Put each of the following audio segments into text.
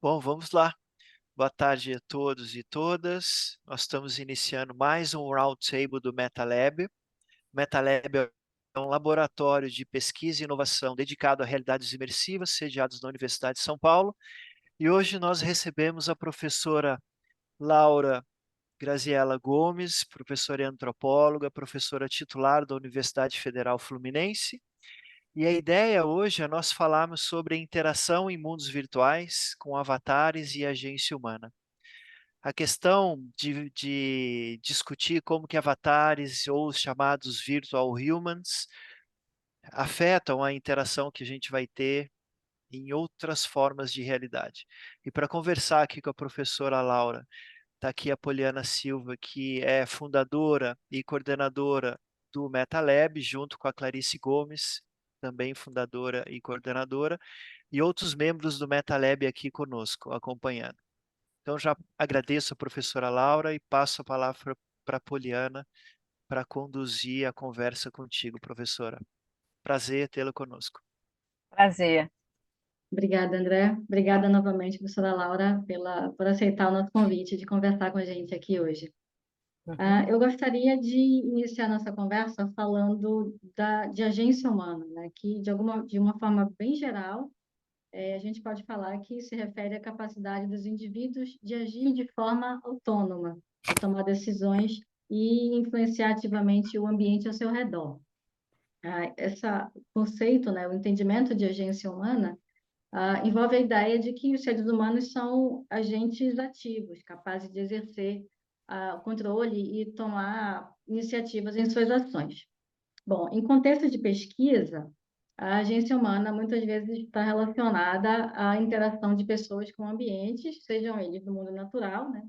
Bom, vamos lá. Boa tarde a todos e todas. Nós estamos iniciando mais um Roundtable do MetaLab. O MetaLab é um laboratório de pesquisa e inovação dedicado a realidades imersivas, sediados na Universidade de São Paulo. E hoje nós recebemos a professora Laura Graziela Gomes, professora e antropóloga, professora titular da Universidade Federal Fluminense. E a ideia hoje é nós falarmos sobre a interação em mundos virtuais com avatares e agência humana. A questão de discutir como que avatares ou os chamados virtual humans afetam a interação que a gente vai ter em outras formas de realidade. E para conversar aqui com a professora Laura, está aqui a Poliana Silva, que é fundadora e coordenadora do MetaLab, junto com a Clarice Gomes, também fundadora e coordenadora, e outros membros do MetaLab aqui conosco, acompanhando. Então, já agradeço a professora Laura e passo a palavra para a Poliana para conduzir a conversa contigo, professora. Prazer tê-la conosco. Prazer. Obrigada, André. Obrigada novamente, professora Laura, por aceitar o nosso convite de conversar com a gente aqui hoje. Uhum. Eu gostaria de iniciar nossa conversa falando de agência humana, né? Que, de uma forma bem geral, a gente pode falar que se refere à capacidade dos indivíduos de agir de forma autônoma, de tomar decisões e influenciar ativamente o ambiente ao seu redor. Esse conceito, né, o entendimento de agência humana, envolve a ideia de que os seres humanos são agentes ativos, capazes de exercer o controle e tomar iniciativas em suas ações. Bom, em contexto de pesquisa, a agência humana muitas vezes está relacionada à interação de pessoas com ambientes, sejam eles do mundo natural, né,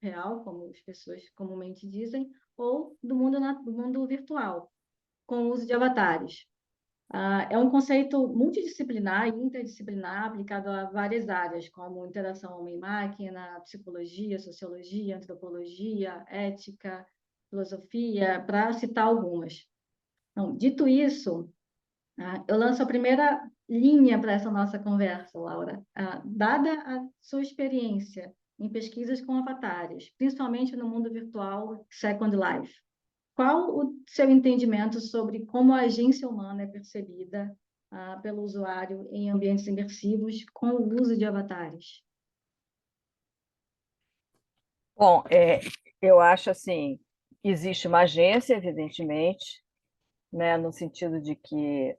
real, como as pessoas comumente dizem, ou do mundo virtual, com o uso de avatares. É um conceito multidisciplinar e interdisciplinar aplicado a várias áreas, como interação homem-máquina, psicologia, sociologia, antropologia, ética, filosofia, para citar algumas. Então, dito isso, eu lanço a primeira linha para essa nossa conversa, Laura. Dada a sua experiência em pesquisas com avatares, principalmente no mundo virtual Second Life, qual o seu entendimento sobre como a agência humana é percebida pelo usuário em ambientes imersivos com o uso de avatares? Bom, eu acho assim, existe uma agência, evidentemente, né, no sentido de que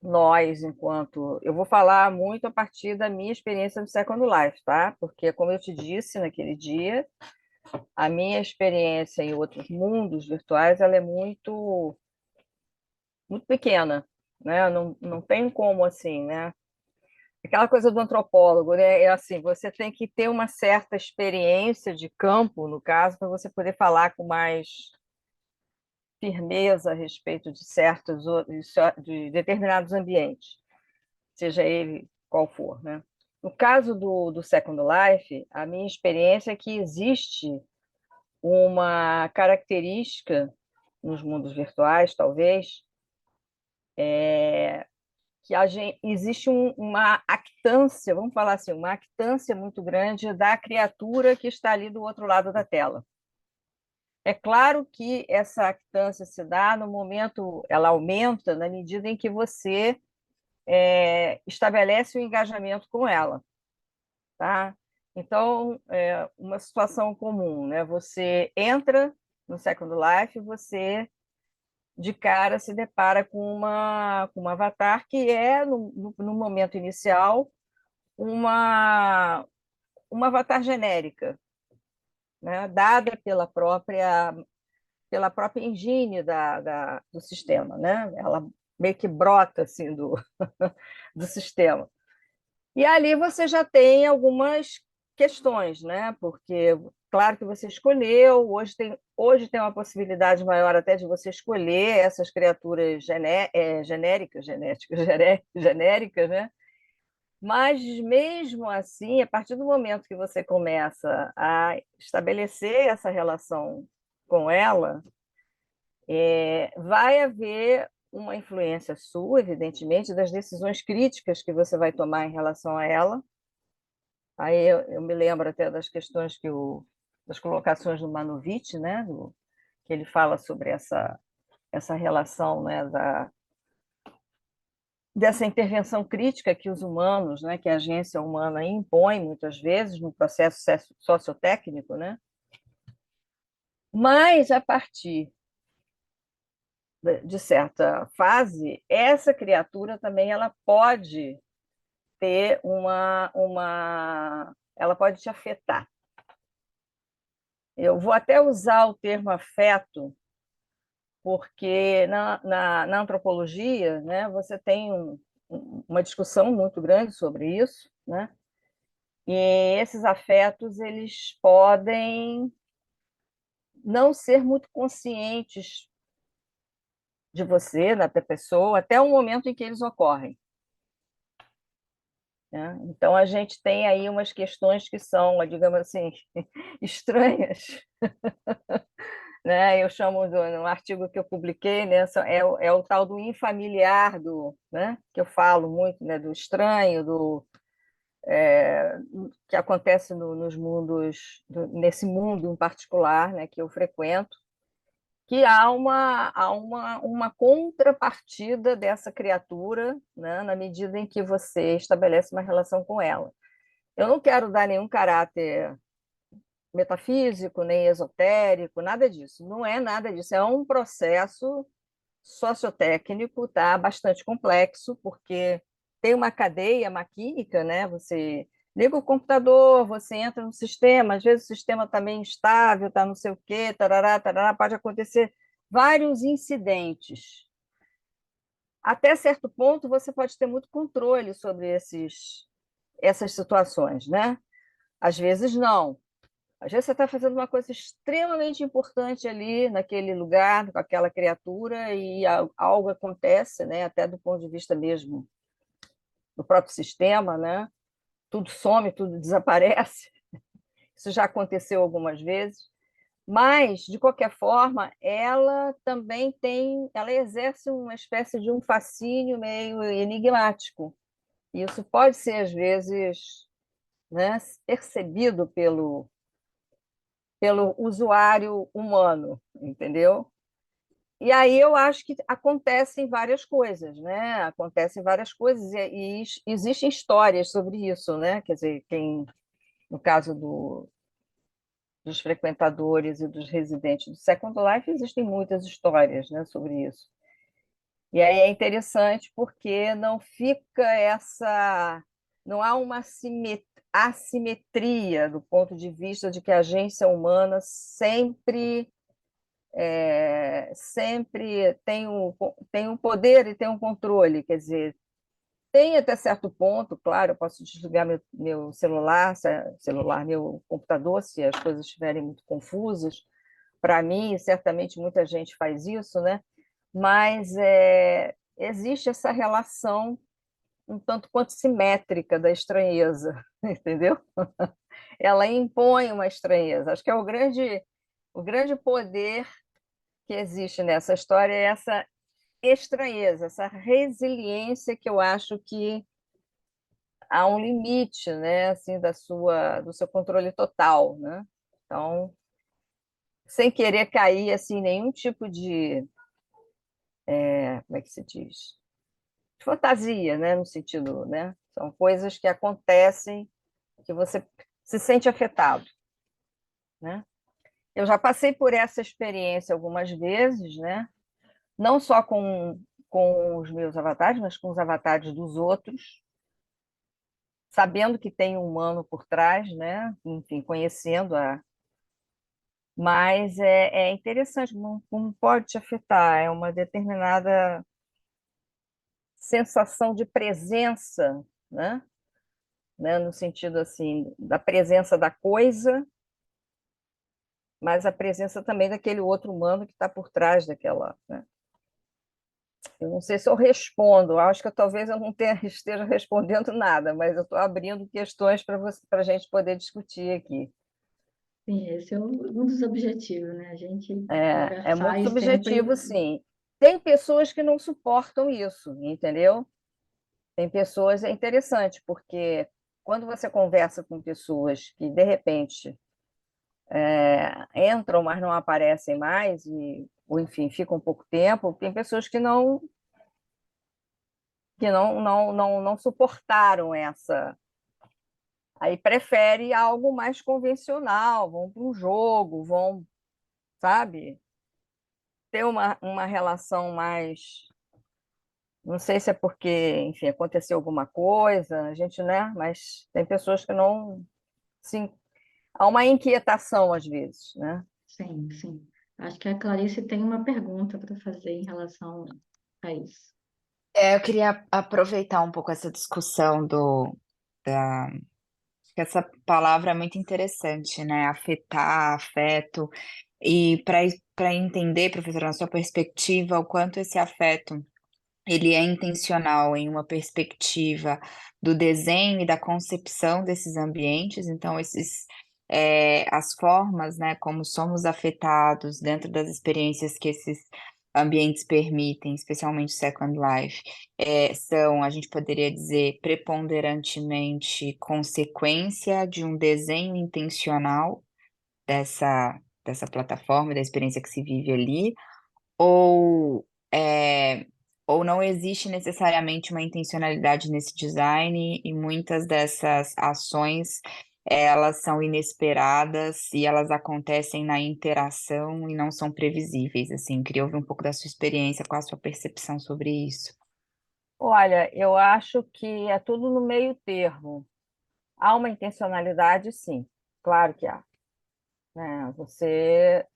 nós, eu vou falar muito a partir da minha experiência no Second Life, tá? Porque, como eu te disse naquele dia, a minha experiência em outros mundos virtuais, ela é muito pequena, né? Não tem como, assim, né? Aquela coisa do antropólogo, né? É assim, você tem que ter uma certa experiência de campo, no caso, para você poder falar com mais firmeza a respeito de de determinados ambientes, seja ele qual for, né? No caso do Second Life, a minha experiência é que existe uma característica nos mundos virtuais, talvez, que existe uma actância, vamos falar assim, uma actância muito grande da criatura que está ali do outro lado da tela. É claro que essa actância se dá no momento, ela aumenta na medida em que você estabelece o engajamento com ela, tá? Então, uma situação comum, né? Você entra no Second Life, você de cara se depara com uma avatar que é, no momento inicial, uma avatar genérica, né? Dada pela própria engine do sistema, né? Ela meio que brota assim, do sistema. E ali você já tem algumas questões, né? Porque, claro que você escolheu, hoje tem uma possibilidade maior até de você escolher essas criaturas genéricas, né? Mas, mesmo assim, a partir do momento que você começa a estabelecer essa relação com ela, vai haver uma influência sua, evidentemente, das decisões críticas que você vai tomar em relação a ela, Aí eu me lembro até das questões das colocações do Manovich, né, que ele fala sobre essa relação, né, dessa intervenção crítica que os humanos, né, que a agência humana impõe muitas vezes no processo sociotécnico, né? Mas a partir de certa fase, essa criatura também ela pode ter ela pode te afetar. Eu vou até usar o termo afeto, porque na antropologia, né, você tem uma discussão muito grande sobre isso, né? E esses afetos eles podem não ser muito conscientes de você, da pessoa, até o momento em que eles ocorrem, né? Então, a gente tem aí umas questões que são, digamos assim, estranhas, né? Eu chamo, no artigo que eu publiquei, né, é o tal do infamiliar, né, que eu falo muito, né, do estranho, que acontece nos mundos, nesse mundo em particular, né, que eu frequento, que há uma contrapartida dessa criatura, né, na medida em que você estabelece uma relação com ela. Eu não quero dar nenhum caráter metafísico, nem esotérico, nada disso. Não é nada disso. É um processo sociotécnico, tá? Bastante complexo, porque tem uma cadeia maquínica, né? Você liga o computador, você entra no sistema, às vezes o sistema está meio instável, está não sei o quê, tarará, tarará, pode acontecer vários incidentes. Até certo ponto, você pode ter muito controle sobre essas situações, né? Às vezes, não. Às vezes você está fazendo uma coisa extremamente importante ali naquele lugar, com aquela criatura, e algo acontece, né? Até do ponto de vista mesmo do próprio sistema, né? Tudo some, tudo desaparece. Isso já aconteceu algumas vezes. Mas, de qualquer forma, ela exerce uma espécie de um fascínio meio enigmático. E isso pode ser, às vezes, né, percebido pelo usuário humano, entendeu? E aí eu acho que acontecem várias coisas, né? Acontecem várias coisas e existem histórias sobre isso, né? Quer dizer, no caso dos frequentadores e dos residentes do Second Life, existem muitas histórias, né, sobre isso. E aí é interessante porque não há uma assimetria do ponto de vista de que a agência humana sempre tem um poder e tem um controle, quer dizer, tem até certo ponto, claro, eu posso desligar meu celular, meu computador, se as coisas estiverem muito confusas. Para mim, certamente muita gente faz isso, né? Mas existe essa relação um tanto quanto simétrica da estranheza, entendeu? Ela impõe uma estranheza. Acho que é o grande poder que existe nessa história é essa estranheza, essa resiliência que eu acho que há um limite, né, assim, do seu controle total, né? Então, sem querer cair assim em nenhum tipo de, como é que se diz? De fantasia, né, no sentido, né? São coisas que acontecem que você se sente afetado, né? Eu já passei por essa experiência algumas vezes, né? Não só com os meus avatares, mas com os avatares dos outros, sabendo que tem um humano por trás, né? Enfim, conhecendo Mas é interessante, como pode te afetar, é uma determinada sensação de presença, né? No sentido assim, da presença da coisa, mas a presença também daquele outro humano que está por trás daquela, né? Eu não sei se eu respondo, acho que talvez eu não esteja respondendo nada, mas eu estou abrindo questões para a gente poder discutir aqui. Sim, esse é um dos objetivos, né? A gente É conversar muito e sempre. subjetivo, sim. Tem pessoas que não suportam isso, entendeu? Tem pessoas, é interessante, porque quando você conversa com pessoas que, de repente, entram, mas não aparecem mais, ou enfim, ficam pouco tempo, tem pessoas que não suportaram essa. Aí prefere algo mais convencional, vão para um jogo, vão, sabe, ter uma relação mais. Não sei se é porque, enfim, aconteceu alguma coisa, a gente, né? Mas tem pessoas que não. Sim, há uma inquietação às vezes, né? Sim, sim. Acho que a Clarice tem uma pergunta para fazer em relação a isso. Eu queria aproveitar um pouco essa discussão da, que essa palavra é muito interessante, né? Afetar, afeto, e para entender, professora, na sua perspectiva, o quanto esse afeto ele é intencional em uma perspectiva do desenho e da concepção desses ambientes, então as formas, né, como somos afetados dentro das experiências que esses ambientes permitem, especialmente Second Life, são, a gente poderia dizer, preponderantemente consequência de um desenho intencional dessa plataforma, da experiência que se vive ali, ou, é, ou não existe necessariamente uma intencionalidade nesse design e muitas dessas ações elas são inesperadas e elas acontecem na interação e não são previsíveis, assim, queria ouvir um pouco da sua experiência, qual a sua percepção sobre isso. Olha, eu acho que é tudo no meio termo. Há uma intencionalidade, sim, claro que há, né? Você,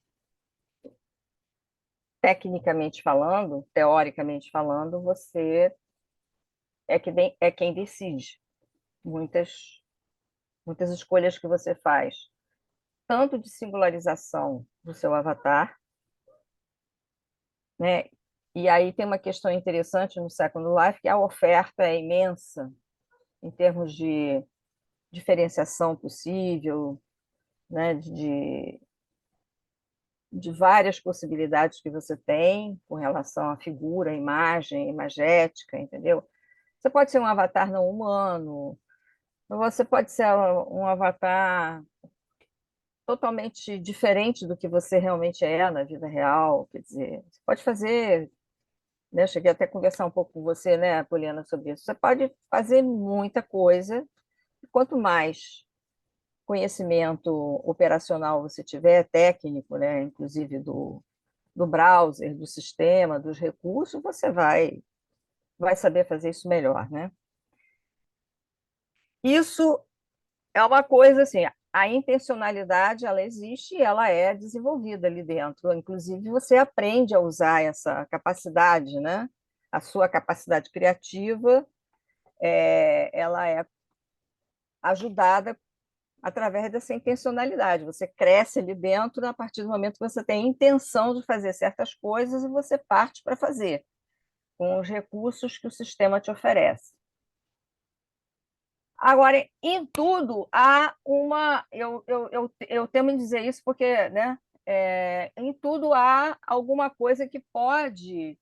tecnicamente falando, teoricamente falando, você é quem decide muitas, muitas escolhas que você faz, tanto de singularização do seu avatar, né? E aí tem uma questão interessante no Second Life, que a oferta é imensa em termos de diferenciação possível, né? De várias possibilidades que você tem com relação à figura, à imagem, imagética, entendeu? Você pode ser um avatar não humano, você pode ser um avatar totalmente diferente do que você realmente é na vida real, quer dizer, você pode fazer, né? Eu cheguei até a conversar um pouco com você, né, Poliana, sobre isso. Você pode fazer muita coisa, e quanto mais conhecimento operacional você tiver, técnico, né, inclusive do browser, do sistema, dos recursos, você vai saber fazer isso melhor, né? Isso é uma coisa assim, a intencionalidade ela existe e ela é desenvolvida ali dentro. Inclusive, você aprende a usar essa capacidade, né? A sua capacidade criativa, ela é ajudada através dessa intencionalidade. Você cresce ali dentro a partir do momento que você tem a intenção de fazer certas coisas e você parte para fazer, com os recursos que o sistema te oferece. Agora, em tudo há uma. Eu temo em dizer isso porque, né, em tudo há alguma coisa que pode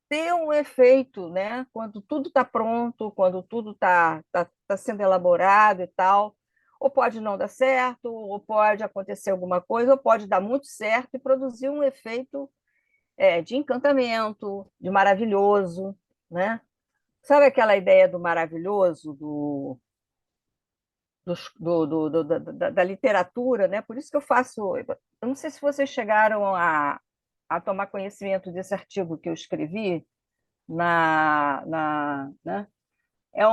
ter um efeito, né? Quando tudo está pronto, quando tudo tá sendo elaborado e tal. Ou pode não dar certo, ou pode acontecer alguma coisa, ou pode dar muito certo e produzir um efeito de encantamento, de maravilhoso, né? Sabe aquela ideia do maravilhoso, da literatura, né? Por isso que eu faço. Eu não sei se vocês chegaram a tomar conhecimento desse artigo que eu escrevi né? É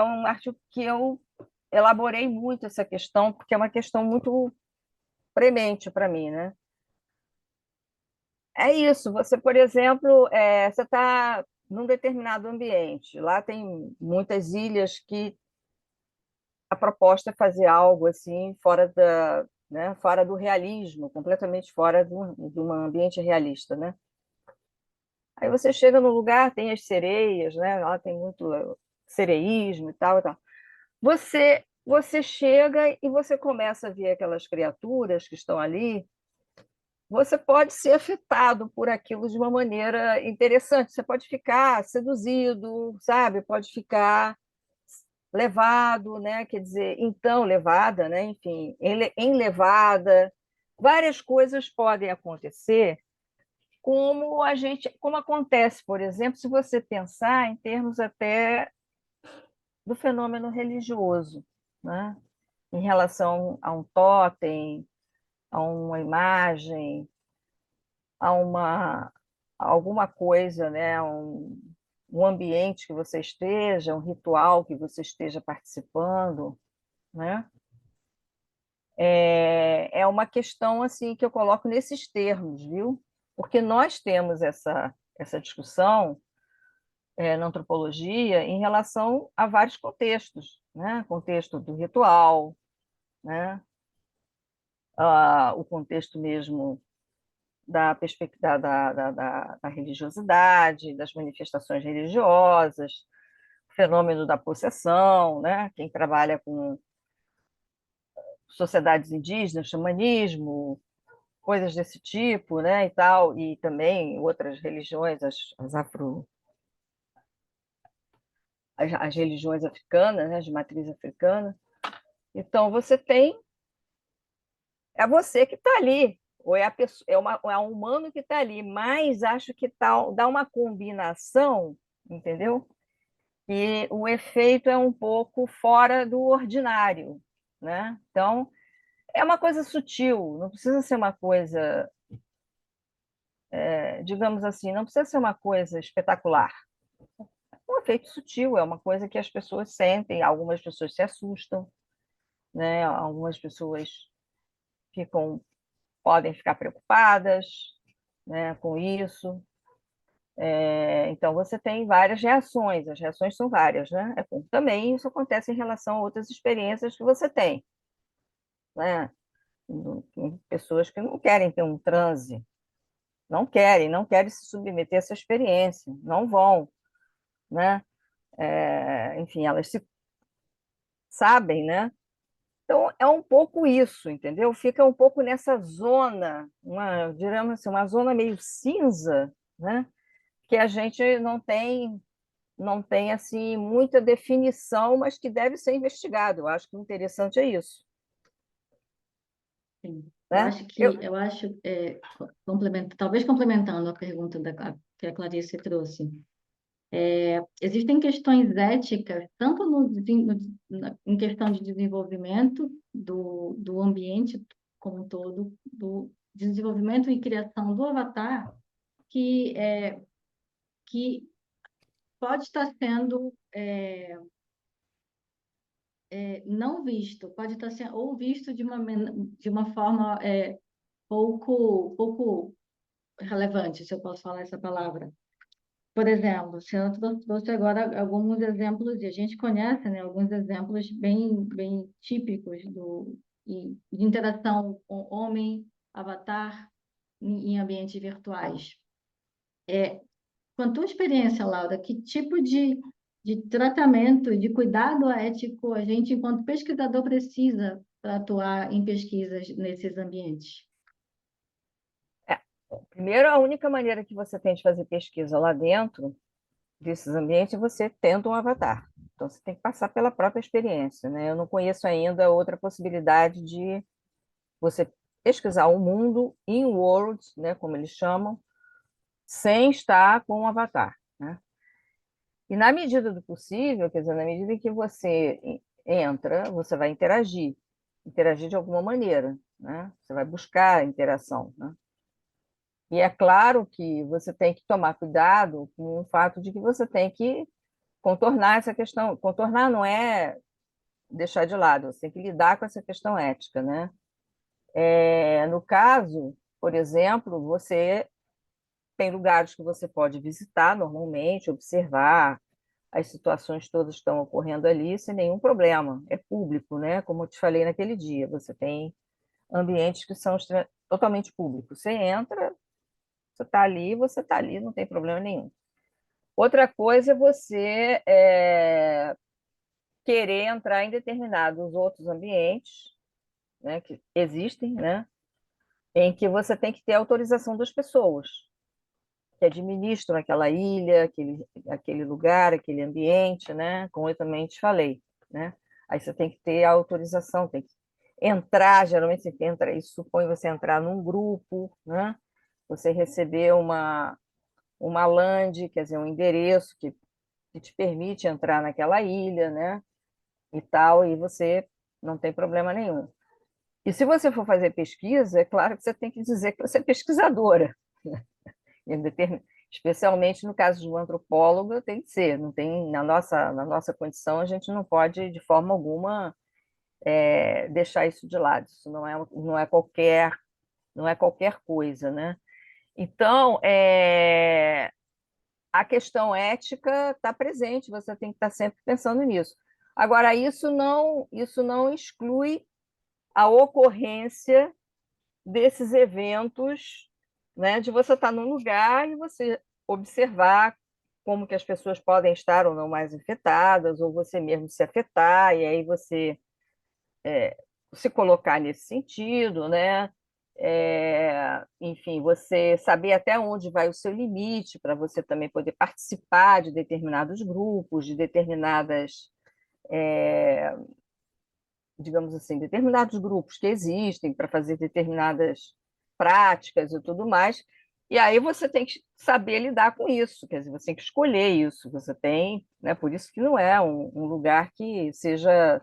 um artigo que eu elaborei muito essa questão, porque é uma questão muito premente para mim, né? É isso. Você, por exemplo, você está num determinado ambiente. Lá tem muitas ilhas que a proposta é fazer algo assim né, fora do realismo, completamente fora de um ambiente realista, né? Aí você chega no lugar, tem as sereias, né? Lá tem muito sereísmo e tal, e tal. Você chega e você começa a ver aquelas criaturas que estão ali. Você pode ser afetado por aquilo de uma maneira interessante. Você pode ficar seduzido, sabe? Pode ficar levado, né? Quer dizer, então, levada, né? Enfim, em levada, várias coisas podem acontecer, como acontece, por exemplo, se você pensar em termos até do fenômeno religioso, né? Em relação a um totem, a uma imagem, a a alguma coisa, né? Um ambiente que você esteja, um ritual que você esteja participando, né? É uma questão assim que eu coloco nesses termos, viu? Porque nós temos essa discussão na antropologia em relação a vários contextos, né? Contexto do ritual, né? O contexto mesmo da perspectiva da religiosidade, das manifestações religiosas, o fenômeno da possessão, né? Quem trabalha com sociedades indígenas, xamanismo, coisas desse tipo, né, e tal, e também outras religiões, as religiões africanas, né, de matriz africana. Então, é você que está ali, ou é, a pessoa, é um humano que está ali, mas acho que dá uma combinação, entendeu? E o efeito é um pouco fora do ordinário, né? Então, é uma coisa sutil, não precisa ser uma coisa, digamos assim, não precisa ser uma coisa espetacular. É um efeito sutil, é uma coisa que as pessoas sentem, algumas pessoas se assustam, né? Algumas pessoas ficam, podem ficar preocupadas, né, com isso. Então, você tem várias reações, as reações são várias, né? Também isso acontece em relação a outras experiências que você tem, né? Tem pessoas que não querem ter um transe, não querem se submeter a essa experiência, não vão, né? Enfim, elas se sabem, né? Então, é um pouco isso, entendeu? Fica um pouco nessa zona, digamos assim, uma zona meio cinza, né? Que a gente não tem assim muita definição, mas que deve ser investigado. Eu acho que o interessante é isso, Sim. né? Eu acho, talvez complementando a pergunta que a Clarice trouxe, existem questões éticas, tanto em questão de desenvolvimento do ambiente como um todo, do desenvolvimento e criação do avatar, que pode estar sendo não visto, pode estar sendo ou visto de uma forma pouco relevante, se eu posso falar essa palavra. Por exemplo, se eu trouxe agora alguns exemplos, e a gente conhece, né, alguns exemplos bem típicos de interação com homem, avatar, em ambientes virtuais. Com a tua experiência, Laura, que tipo de tratamento, de cuidado ético a gente, enquanto pesquisador, precisa para atuar em pesquisas nesses ambientes? Primeiro, a única maneira que você tem de fazer pesquisa lá dentro desses ambientes é você tendo um avatar. Então, você tem que passar pela própria experiência, né? Eu não conheço ainda outra possibilidade de você pesquisar o mundo in world, né, como eles chamam, sem estar com um avatar, né? E na medida do possível, quer dizer, na medida em que você entra, você vai interagir de alguma maneira, né? Você vai buscar a interação, né? E é claro que você tem que tomar cuidado com o fato de que você tem que contornar essa questão. Contornar não é deixar de lado, você tem que lidar com essa questão ética, né? No caso, por exemplo, você tem lugares que você pode visitar normalmente, observar, as situações todas estão ocorrendo ali sem nenhum problema. É público, né? Como eu te falei naquele dia, você tem ambientes que são totalmente públicos. Você está ali, não tem problema nenhum. Outra coisa é você querer entrar em determinados outros ambientes, né, que existem, né, em que você tem que ter autorização das pessoas que administram aquela ilha, aquele lugar, aquele ambiente, né, como eu também te falei. né? Aí você tem que ter a autorização, tem que entrar, geralmente você entra, isso supõe você entrar num grupo, né? Você receber uma land, quer dizer, um endereço que te permite entrar naquela ilha, né? E tal, e você não tem problema nenhum. E se você for fazer pesquisa, é claro que você tem que dizer que você é pesquisadora, né? Especialmente no caso de um antropólogo, tem que ser. Não tem, na nossa condição, a gente não pode, de forma alguma, deixar isso de lado. Isso não é qualquer coisa, né? Então, a questão ética está presente, você tem que estar sempre pensando nisso. Agora, isso não exclui a ocorrência desses eventos, né, de você estar num lugar e você observar como que as pessoas podem estar ou não mais afetadas, ou você mesmo se afetar, e aí você se colocar nesse sentido, né? Enfim, você saber até onde vai o seu limite para você também poder participar de determinados grupos, de determinadas, digamos assim, determinados grupos que existem para fazer determinadas práticas e tudo mais. E aí você tem que saber lidar com isso, quer dizer, você tem que escolher isso, você tem, né? Por isso que não é um lugar que seja,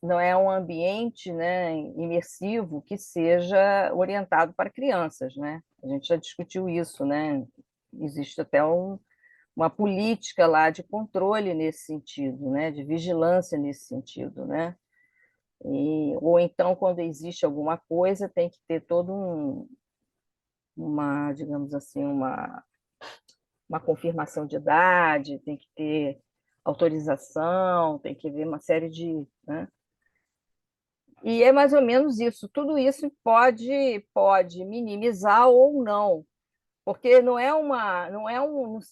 não é um ambiente, né, imersivo que seja orientado para crianças, né? A gente já discutiu isso, né? Existe até uma política lá de controle nesse sentido, né? De vigilância nesse sentido, né? Ou então, quando existe alguma coisa, tem que ter todo digamos assim, uma confirmação de idade, tem que ter autorização, tem que haver uma série de, né? E é mais ou menos isso. Tudo isso pode minimizar ou não, porque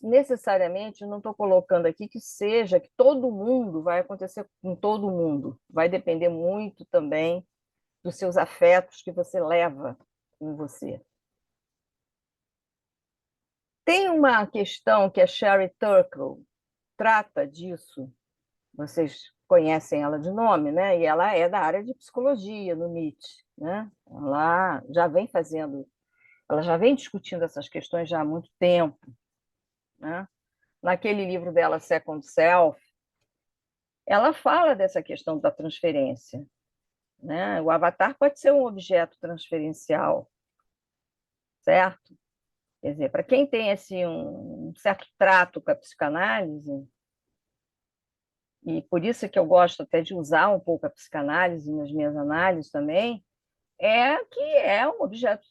necessariamente, não estou colocando aqui que seja que todo mundo vai acontecer com todo mundo. Vai depender muito também dos seus afetos que você leva com você. Tem uma questão que a Sherry Turkle trata disso, vocês conhecem ela de nome, né? E ela é da área de psicologia no MIT, né? Ela já vem discutindo essas questões já há muito tempo, né? Naquele livro dela, Second Self, ela fala dessa questão da transferência, né? O avatar pode ser um objeto transferencial, certo? Quer dizer, para quem tem assim, um certo trato com a psicanálise, e por isso que eu gosto até de usar um pouco a psicanálise nas minhas análises também, é que é um objeto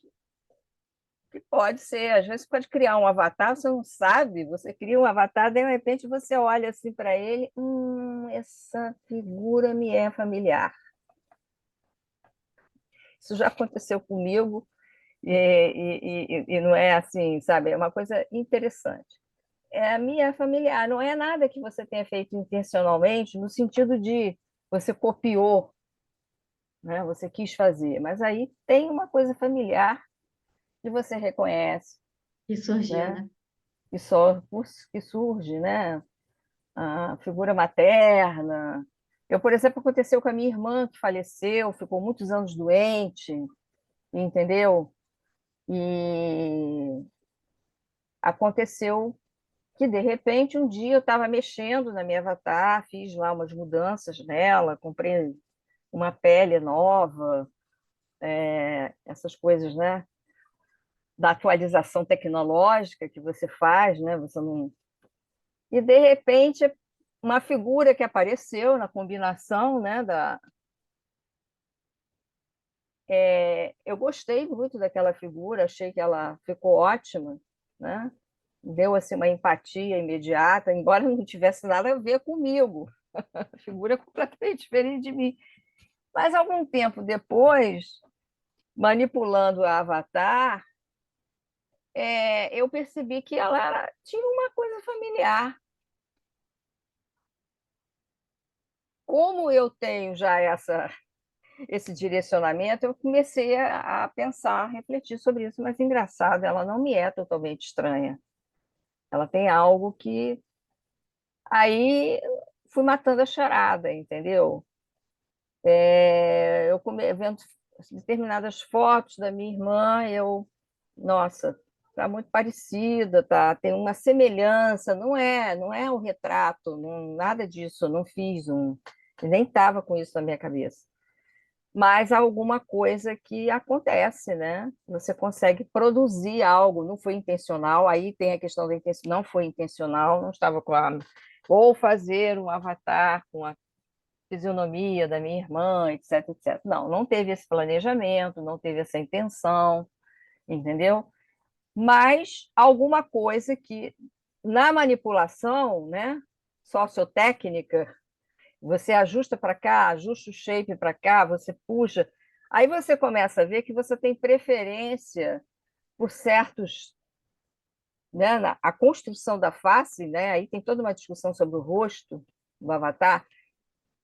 que pode ser, às vezes pode criar um avatar, você não sabe, você cria um avatar, de repente você olha assim para ele, essa figura me é familiar. Isso já aconteceu comigo, e não é assim, sabe? É uma coisa interessante. A minha familiar, não é nada que você tenha feito intencionalmente, no sentido de você copiou, né? Você quis fazer, mas aí tem uma coisa familiar que você reconhece, E surgiu, né? né? Que surge, né? A figura materna. Por exemplo, aconteceu com a minha irmã, que faleceu, ficou muitos anos doente, entendeu? E aconteceu que, de repente, um dia eu estava mexendo na minha avatar, fiz lá umas mudanças nela, comprei uma pele nova, essas coisas, né? Da atualização tecnológica que você faz, né? Você não... E, de repente, uma figura que apareceu na combinação, né? Eu gostei muito daquela figura, achei que ela ficou ótima, né? Deu assim, uma empatia imediata, embora não tivesse nada a ver comigo. A figura é completamente diferente de mim. Mas, algum tempo depois, manipulando a avatar, eu percebi que ela tinha uma coisa familiar. Como eu tenho já esse direcionamento, eu comecei a pensar, a refletir sobre isso, mas engraçado, ela não me é totalmente estranha. Ela tem algo que aí, fui matando a charada, entendeu? Vendo determinadas fotos da minha irmã, nossa, está muito parecida, tá? Tem uma semelhança, não é o retrato, nada disso, eu não fiz nem estava com isso na minha cabeça. Mas há alguma coisa que acontece, né? Você consegue produzir algo, não foi intencional, aí tem a questão da intenção, não foi intencional, não estava com a... Ou fazer um avatar com a fisionomia da minha irmã, etc, etc. Não teve esse planejamento, não teve essa intenção, entendeu? Mas alguma coisa que, na manipulação, né, sociotécnica, você ajusta para cá, ajusta o shape para cá, você puxa, aí você começa a ver que você tem preferência por certos, né, a construção da face, né, aí tem toda uma discussão sobre o rosto do avatar,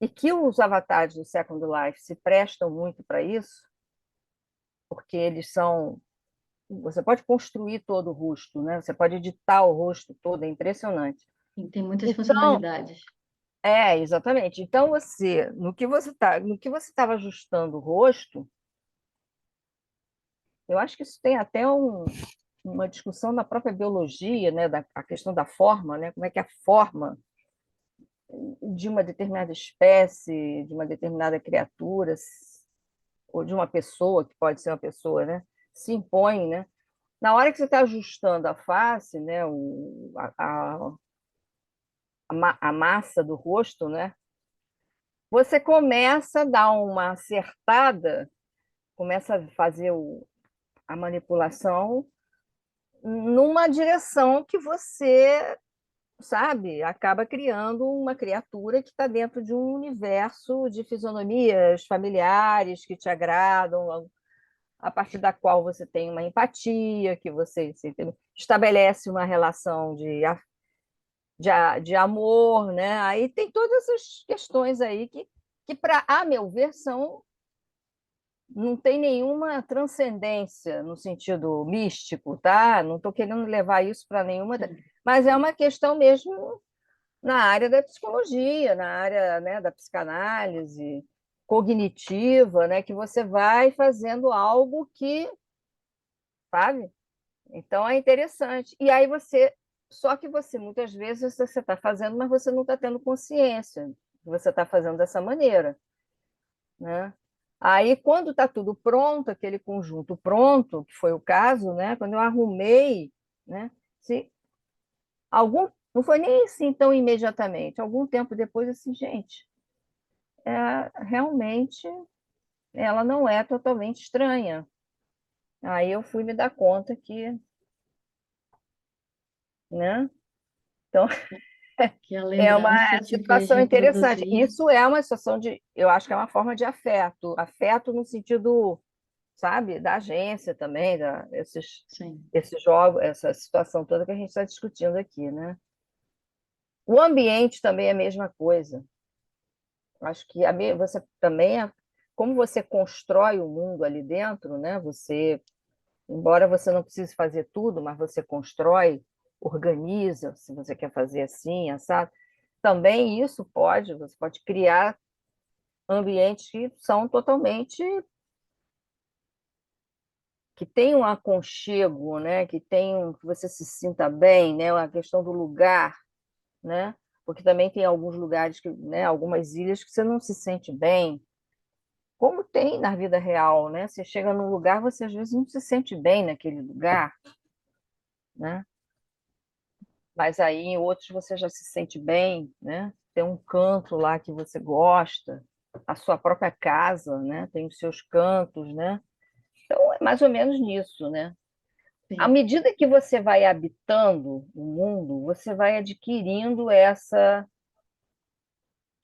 e que os avatares do Second Life se prestam muito para isso, porque eles são... Você pode construir todo o rosto, né? Você pode editar o rosto todo, é impressionante. E tem muitas Então, funcionalidades. exatamente. Então, no que você estava ajustando o rosto, eu acho que isso tem até uma discussão na própria biologia, né? A questão da forma, né? Como é que a forma de uma determinada espécie, de uma determinada criatura, ou de uma pessoa, que pode ser uma pessoa, né? Se impõe, né? Na hora que você está ajustando a face, né? A massa do rosto, né? Você começa a dar uma acertada, começa a fazer a manipulação numa direção que você, sabe, acaba criando uma criatura que está dentro de um universo de fisionomias familiares que te agradam, a partir da qual você tem uma empatia, que você estabelece uma relação de amor, né? Aí tem todas essas questões aí que para a meu ver, não tem nenhuma transcendência no sentido místico, tá? Não estou querendo levar isso para nenhuma, mas é uma questão mesmo na área da psicologia, na área, né, da psicanálise cognitiva, né, que você vai fazendo algo que, sabe? Então é interessante. E aí só que você muitas vezes você está fazendo, mas você não está tendo consciência que você está fazendo dessa maneira, né? Aí, quando está tudo pronto, aquele conjunto pronto, que foi o caso, né? Quando eu arrumei, né? Se não foi nem assim tão imediatamente, algum tempo depois, assim, gente, realmente ela não é totalmente estranha. Aí eu fui me dar conta que, né? Então, Que a é uma lembrança te fez situação interessante. reproduzir. Isso é uma situação eu acho que é uma forma de afeto. Afeto no sentido, sabe, da agência também, Sim. esse jogo, essa situação toda que a gente está discutindo aqui, né? O ambiente também é a mesma coisa. Acho que você também, como você constrói o mundo ali dentro, né? Embora você não precise fazer tudo, mas você constrói, organiza, se você quer fazer assim, assado. Também você pode criar ambientes que são totalmente, que tem um aconchego, né? Que você se sinta bem, né? A questão do lugar, né? Porque também tem alguns lugares né? Algumas ilhas que você não se sente bem, como tem na vida real, né? Você chega num lugar, você às vezes não se sente bem naquele lugar, né? Mas aí em outros você já se sente bem, né? Tem um canto lá que você gosta, a sua própria casa, né? Tem os seus cantos, né? Então é mais ou menos nisso, né? À Sim. medida que você vai habitando o mundo, você vai adquirindo essa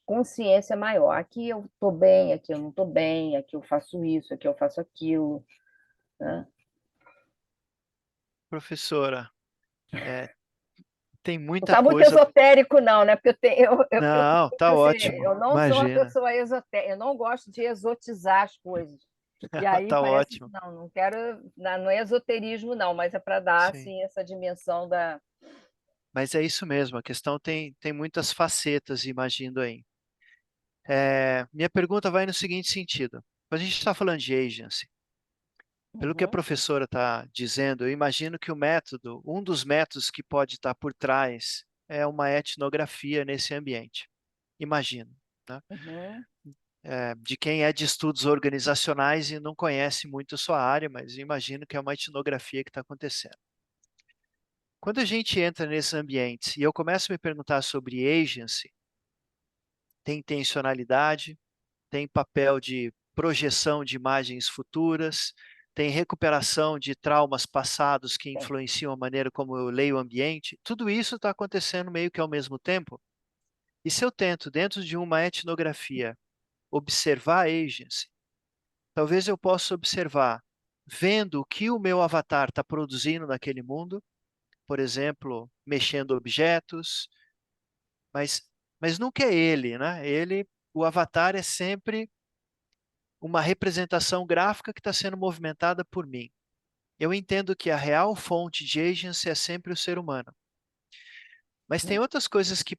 consciência maior. Aqui eu estou bem, aqui eu não estou bem, aqui eu faço isso, aqui eu faço aquilo, né? Professora, tem Não muita está muito coisa. esotérico, não, né? Porque eu Não, tá assim, ótimo. eu não sou uma Imagina. pessoa esotérica, eu não gosto de exotizar as coisas. E aí Tá parece que ótimo. não quero, não é esoterismo, não, mas é para dar Sim. assim, essa dimensão Mas é isso mesmo, a questão tem muitas facetas, imagino aí. Minha pergunta vai no seguinte sentido. Quando a gente está falando de agency, pelo que a Uhum, professora está dizendo, eu imagino que um dos métodos que pode estar por trás é uma etnografia nesse ambiente. Imagino, né? uhum, De quem é de estudos organizacionais e não conhece muito a sua área, mas imagino que é uma etnografia que está acontecendo. Quando a gente entra nesses ambientes e eu começo a me perguntar sobre agency, tem intencionalidade, tem papel de projeção de imagens futuras, tem recuperação de traumas passados que tem. influenciam a maneira como eu leio o ambiente. Tudo isso está acontecendo meio que ao mesmo tempo. E se eu tento, dentro de uma etnografia, observar a agency, talvez eu possa observar, vendo o que o meu avatar está produzindo naquele mundo, por exemplo, mexendo objetos, mas, mas nunca é ele, né? O avatar é sempre uma representação gráfica que está sendo movimentada por mim. Eu entendo que a real fonte de agency é sempre o ser humano. Mas tem outras coisas que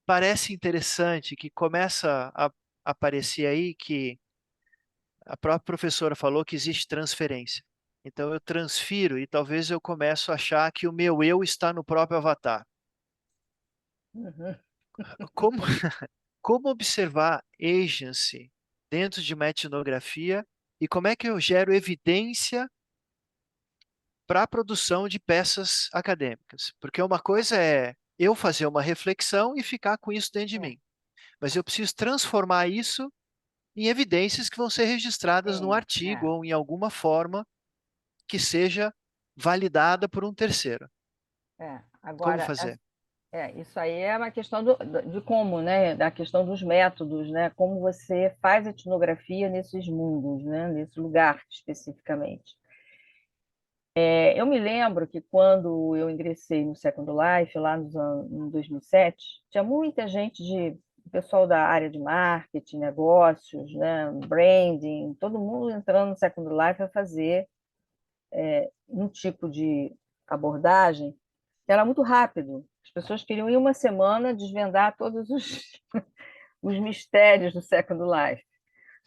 parece interessante, que começa a aparecer aí, que a própria professora falou que existe transferência. Então eu transfiro e talvez eu comece a achar que o meu eu está no próprio avatar. Uhum. Como, como observar agency dentro de uma etnografia e como é que eu gero evidência para a produção de peças acadêmicas? Porque uma coisa é eu fazer uma reflexão e ficar com isso dentro de É, mim, mas eu preciso transformar isso em evidências que vão ser registradas no sim, artigo ou em alguma forma que seja validada por um terceiro. Como Agora, fazer? isso aí é uma questão de como, né? Da questão dos métodos, né? Como você faz etnografia nesses mundos, né? Nesse lugar especificamente. Eu me lembro que quando eu ingressei no Second Life, lá em 2007, tinha muita gente pessoal da área de marketing, negócios, né? Branding, todo mundo entrando no Second Life a fazer um tipo de abordagem que era muito rápido. As pessoas queriam, em uma semana, desvendar todos os mistérios do Second Life,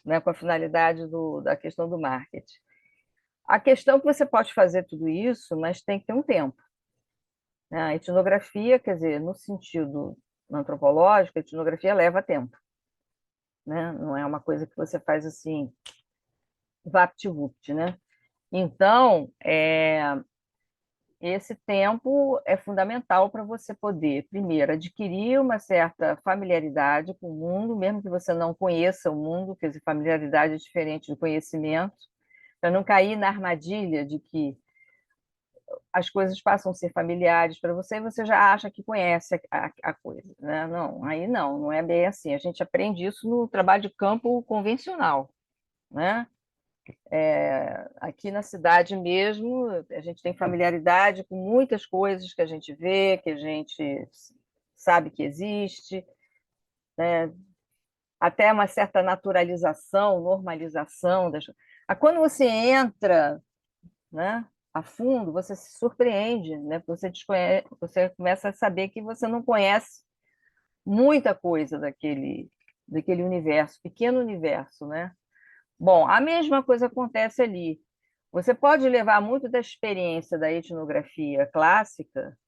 né, com a finalidade da questão do marketing. A questão é que você pode fazer tudo isso, mas tem que ter um tempo. Né? A etnografia, quer dizer, no sentido antropológico, a etnografia leva tempo. Né? Não é uma coisa que você faz assim, vapt-vupt, né? Então, esse tempo é fundamental para você poder, primeiro, adquirir uma certa familiaridade com o mundo, mesmo que você não conheça o mundo, quer dizer, familiaridade é diferente do conhecimento, para não cair na armadilha de que as coisas passam a ser familiares para você e você já acha que conhece a coisa. Né? Não, aí não é bem assim. A gente aprende isso no trabalho de campo convencional. Né? Aqui na cidade mesmo, a gente tem familiaridade com muitas coisas que a gente vê, que a gente sabe que existe, né? Até uma certa naturalização, normalização. Quando você entra, né, a fundo, você se surpreende, né? Você começa a saber que você não conhece muita coisa daquele universo, pequeno universo, né? Bom, a mesma coisa acontece ali. Você pode levar muito da experiência da etnografia clássica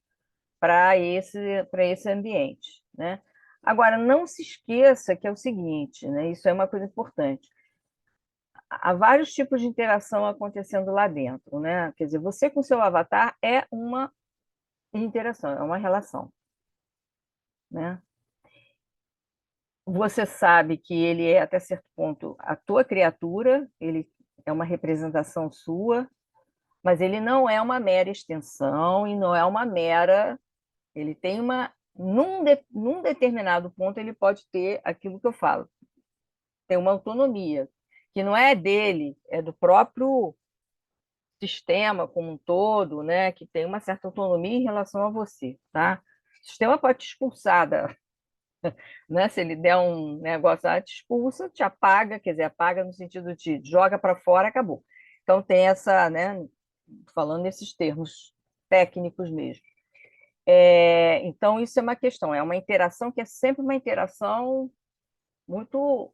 para esse ambiente, né? Agora, não se esqueça que é o seguinte, né? Isso é uma coisa importante. Há vários tipos de interação acontecendo lá dentro, né? Quer dizer, você com seu avatar é uma interação, é uma relação, né? Você sabe que ele é, até certo ponto, a tua criatura, ele é uma representação sua, mas ele não é uma mera extensão e não é uma mera. Ele tem uma. Num determinado ponto, ele pode ter aquilo que eu falo, tem uma autonomia, que não é dele, é do próprio sistema como um todo, né? Que tem uma certa autonomia em relação a você. Tá? O sistema pode te expulsar né? Se ele der um negócio, te expulsa, te apaga, quer dizer, apaga no sentido de joga para fora, acabou. Então tem essa, né? Falando nesses termos técnicos mesmo. Então, isso é uma questão, é uma interação que é sempre uma interação muito,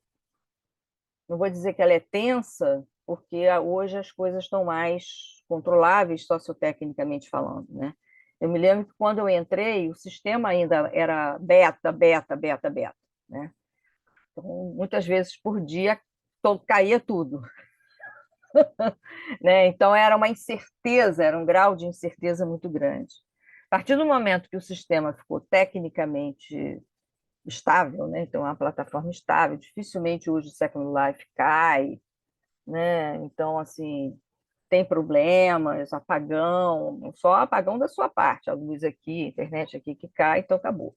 não vou dizer que ela é tensa, porque hoje as coisas estão mais controláveis, sociotecnicamente falando, né? Eu me lembro que quando eu entrei, o sistema ainda era beta, beta, beta, beta, né? Então, muitas vezes por dia caía tudo, né? Então era uma incerteza, era um grau de incerteza muito grande. A partir do momento que o sistema ficou tecnicamente estável, né? Então, é uma plataforma estável, dificilmente hoje o Second Life cai, né? Então, assim, tem problemas, apagão, só apagão da sua parte, a luz aqui, a internet aqui que cai, então acabou.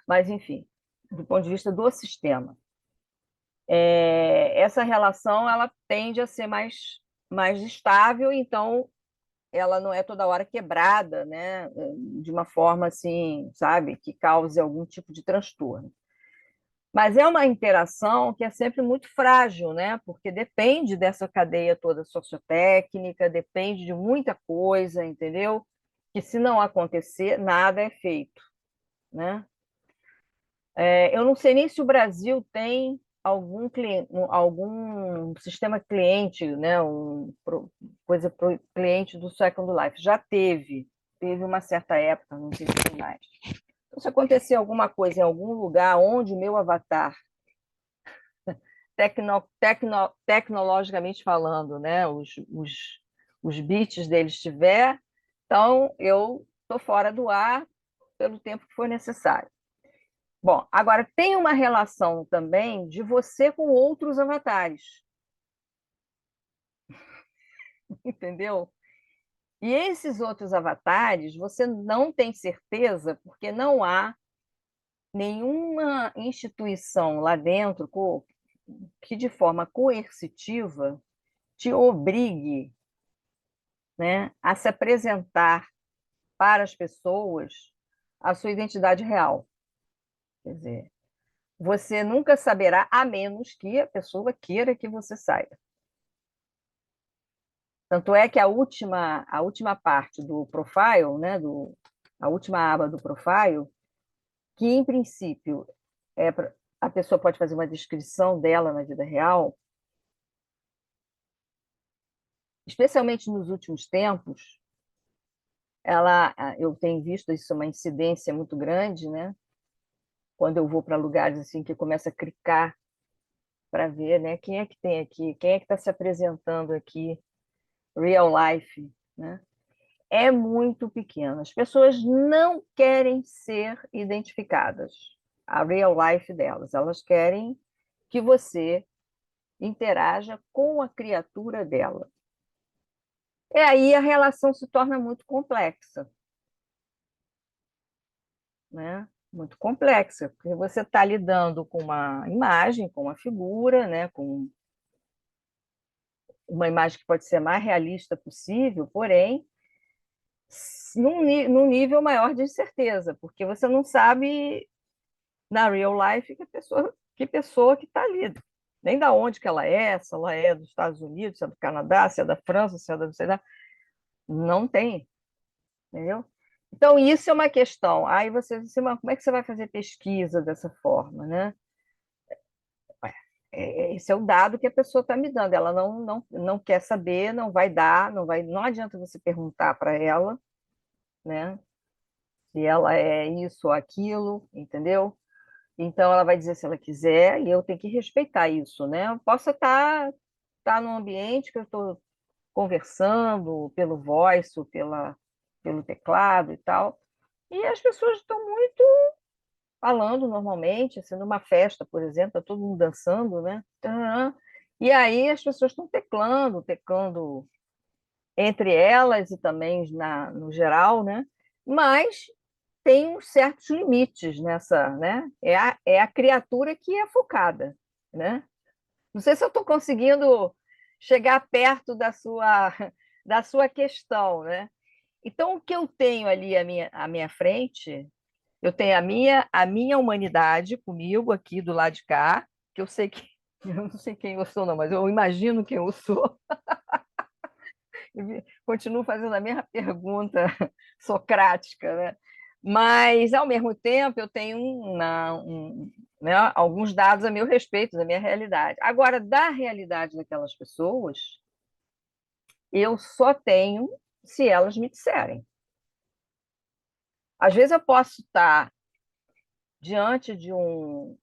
Mas, enfim, do ponto de vista do sistema, essa relação ela tende a ser mais estável, então ela não é toda hora quebrada, né? De uma forma assim, sabe, que cause algum tipo de transtorno. Mas é uma interação que é sempre muito frágil, né? Porque depende dessa cadeia toda sociotécnica, depende de muita coisa, entendeu? Que se não acontecer, nada é feito, né? Eu não sei nem se o Brasil tem algum cliente, algum sistema cliente, né? Coisa para o cliente do Second Life. Já teve uma certa época, não sei se tem mais. Então, se acontecer alguma coisa em algum lugar onde o meu avatar tecnologicamente falando, né? Os bits deles estiver, então eu estou fora do ar pelo tempo que for necessário. Bom, agora tem uma relação também de você com outros avatares, entendeu? E esses outros avatares você não tem certeza, porque não há nenhuma instituição lá dentro que, de forma coercitiva, te obrigue, né, a se apresentar para as pessoas a sua identidade real. Quer dizer, você nunca saberá, a menos que a pessoa queira que você saiba. Tanto é que a última parte do profile, né, a última aba do profile, que em princípio a pessoa pode fazer uma descrição dela na vida real, especialmente nos últimos tempos, eu tenho visto isso uma incidência muito grande, né? Quando eu vou para lugares assim que começa a clicar para ver, né, quem é que tem aqui, quem é que está se apresentando aqui, real life, né? É muito pequeno. As pessoas não querem ser identificadas, a real life delas. Elas querem que você interaja com a criatura dela. E aí a relação se torna muito complexa, né? Muito complexa, porque você está lidando com uma imagem, com uma figura, né? Com uma imagem que pode ser a mais realista possível, porém, num nível maior de incerteza, porque você não sabe, na real life, que pessoa que está ali, nem da onde que ela é, se ela é dos Estados Unidos, se é do Canadá, se é da França, se é da não sei lá, não tem, entendeu? Então, isso é uma questão. Aí você diz assim, mas como é que você vai fazer pesquisa dessa forma, né? Esse é o dado que a pessoa está me dando. Ela não quer saber, não vai dar, não adianta você perguntar para ela, né? Se ela é isso ou aquilo, entendeu? Então ela vai dizer se ela quiser e eu tenho que respeitar isso, né? Eu posso estar num ambiente que eu estou conversando pelo voice, ou pelo teclado e tal, e as pessoas estão muito falando normalmente, assim, numa festa, por exemplo, está todo mundo dançando, né? E aí as pessoas estão teclando entre elas e também no geral, né? Mas tem uns certos limites nessa, né? É a criatura que é focada, né? Não sei se eu estou conseguindo chegar perto da sua questão, né? Então, o que eu tenho ali à minha frente, eu tenho a minha humanidade comigo aqui do lado de cá, que eu sei que eu não sei quem eu sou, não, mas eu imagino quem eu sou. Continuo fazendo a mesma pergunta socrática, né? Mas, ao mesmo tempo, eu tenho né, alguns dados a meu respeito, da minha realidade. Agora, da realidade daquelas pessoas, eu só tenho se elas me disserem. Às vezes eu posso estar diante de um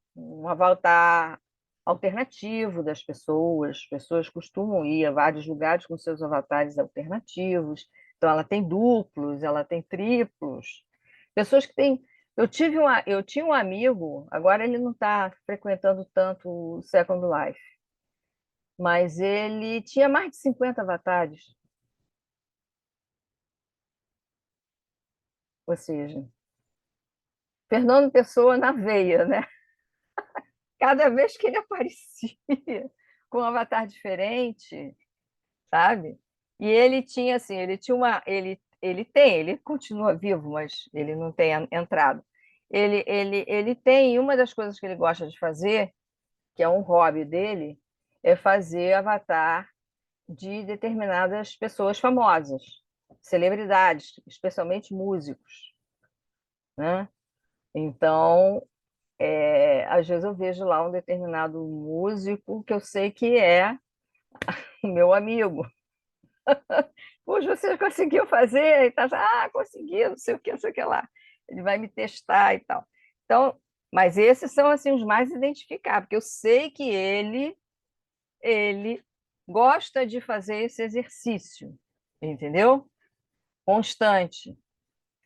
avatar alternativo das pessoas. As pessoas costumam ir a vários lugares com seus avatares alternativos. Então, ela tem duplos, ela tem triplos. Pessoas que têm. Eu tinha um amigo, agora ele não está frequentando tanto o Second Life, mas ele tinha mais de 50 avatares. Ou seja, Fernando Pessoa na veia, né? Cada vez que ele aparecia com um avatar diferente, sabe? E ele tinha assim, ele continua vivo, mas ele não tem entrado. Ele tem uma das coisas que ele gosta de fazer, que é um hobby dele, é fazer avatar de determinadas pessoas famosas, celebridades, especialmente músicos, né? Então, às vezes eu vejo lá um determinado músico que eu sei que é o meu amigo. Puxa, você conseguiu fazer? E tá, consegui, não sei o que, não sei o que lá. Ele vai me testar e tal. Então, mas esses são assim os mais identificados, porque eu sei que ele gosta de fazer esse exercício, entendeu? Constante.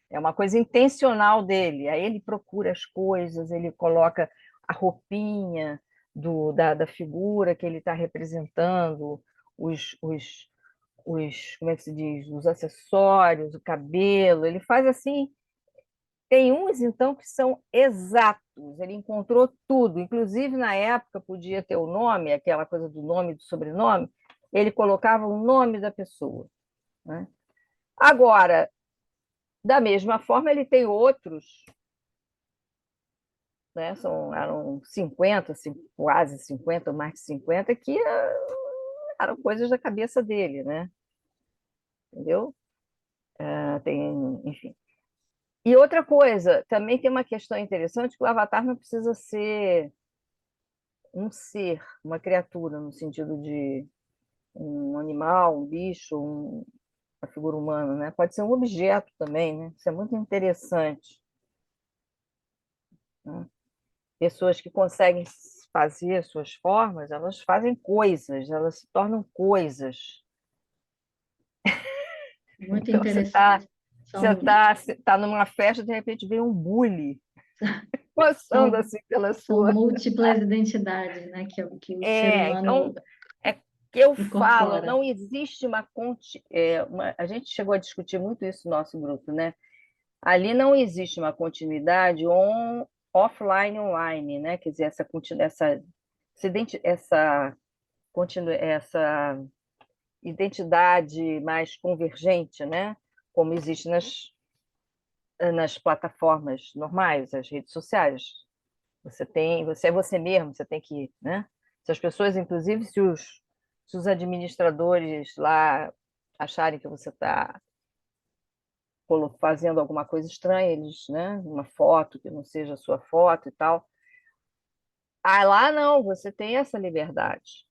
É uma coisa intencional dele. Aí ele procura as coisas, ele coloca a roupinha da figura que ele está representando, como é que se diz, os acessórios, o cabelo. Ele faz assim. Tem uns, então, que são exatos. Ele encontrou tudo. Inclusive, na época, podia ter o nome, aquela coisa do nome e do sobrenome. Ele colocava o nome da pessoa, né? Agora, da mesma forma, ele tem outros, né? Eram 50, quase 50, ou mais de 50, que eram coisas da cabeça dele, né? Entendeu? Enfim. E outra coisa, também tem uma questão interessante, que o avatar não precisa ser um ser, uma criatura, no sentido de um animal, um bicho, uma figura humana, né? Pode ser um objeto também, né? Isso é muito interessante, né? Pessoas que conseguem fazer suas formas, elas fazem coisas, elas se tornam coisas. Muito Então, você está interessante. você São, tá, você tá numa festa, de repente vem um bully passando são, assim pela são sua. múltiplas identidades, né, que o ser Então, humano é que eu falo, incorpora. não existe a gente chegou a discutir muito isso no nosso grupo, né? Ali não existe uma continuidade offline online, né? Quer dizer, essa identidade mais convergente, né? Como existe nas plataformas normais, as redes sociais. Você é você mesmo, você tem que, né? Se as pessoas, inclusive, se os administradores lá acharem que você está fazendo alguma coisa estranha, eles, né? Uma foto que não seja a sua foto e tal. Ah, lá não, você tem essa liberdade.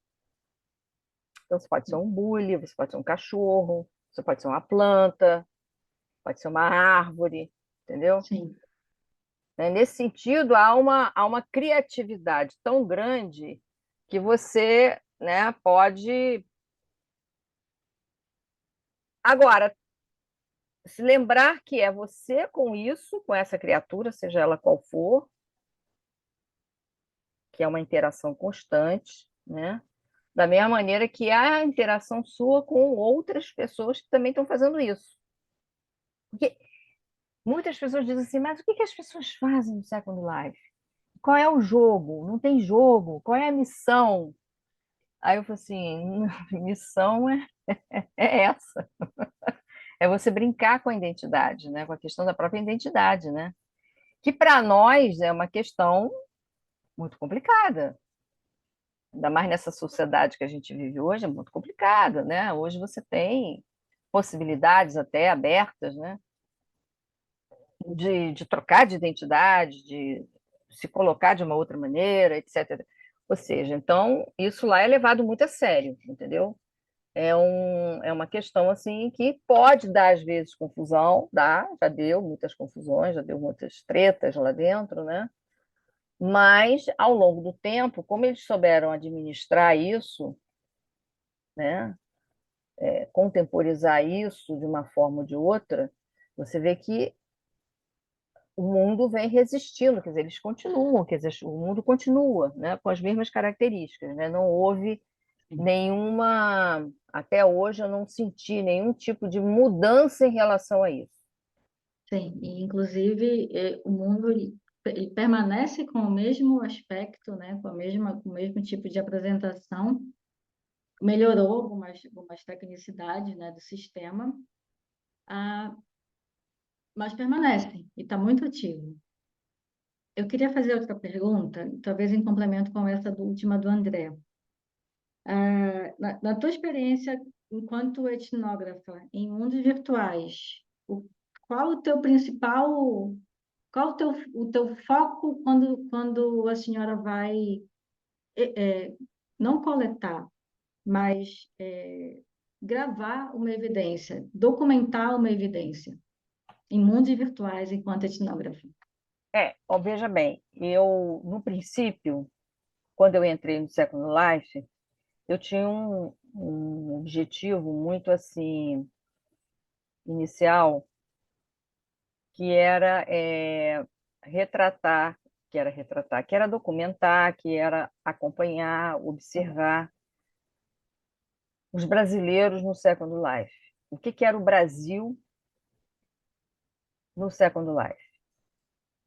Então, você pode ser um bully, você pode ser um cachorro, você pode ser uma planta, pode ser uma árvore, entendeu? Sim. Né? Nesse sentido, há uma criatividade tão grande que você, né, pode. Agora, se lembrar que é você com isso, com essa criatura, seja ela qual for, que é uma interação constante, né? Da mesma maneira que há a interação sua com outras pessoas que também estão fazendo isso. Porque muitas pessoas dizem assim, mas o que as pessoas fazem no Second Life? Qual é o jogo? Não tem jogo. Qual é a missão? Aí eu falo assim, missão é essa. É você brincar com a identidade, né? Com a questão da própria identidade, né? Que para nós é uma questão muito complicada. Ainda mais nessa sociedade que a gente vive hoje, é muito complicada, né? Hoje você tem possibilidades até abertas, né? de trocar de identidade, de se colocar de uma outra maneira, etc. Ou seja, então, isso lá é levado muito a sério, entendeu? É uma questão assim que pode dar, às vezes, confusão, já deu muitas confusões, já deu muitas tretas lá dentro, né? Mas, ao longo do tempo, como eles souberam administrar isso, né? Contemporizar isso de uma forma ou de outra, você vê que o mundo vem resistindo, quer dizer, eles continuam, quer dizer, o mundo continua, né, com as mesmas características, né? Não houve nenhuma, até hoje eu não senti nenhum tipo de mudança em relação a isso. Sim, e inclusive o mundo ele permanece com o mesmo aspecto, né, com o mesmo tipo de apresentação, melhorou algumas tecnicidades, né, do sistema, ah, mas permanece e está muito ativo. Eu queria fazer outra pergunta, talvez em complemento com essa última do André. Na tua experiência enquanto etnógrafa em mundos virtuais, qual o teu principal, qual o teu foco quando a senhora vai não coletar, mas gravar uma evidência, documentar uma evidência em mundos virtuais enquanto etnógrafa? Veja bem, eu, no princípio, quando eu entrei no Second Life, eu tinha um objetivo muito assim inicial, que era retratar, que era documentar, que era acompanhar, observar os brasileiros no Second Life. O que era o Brasil no Second Life,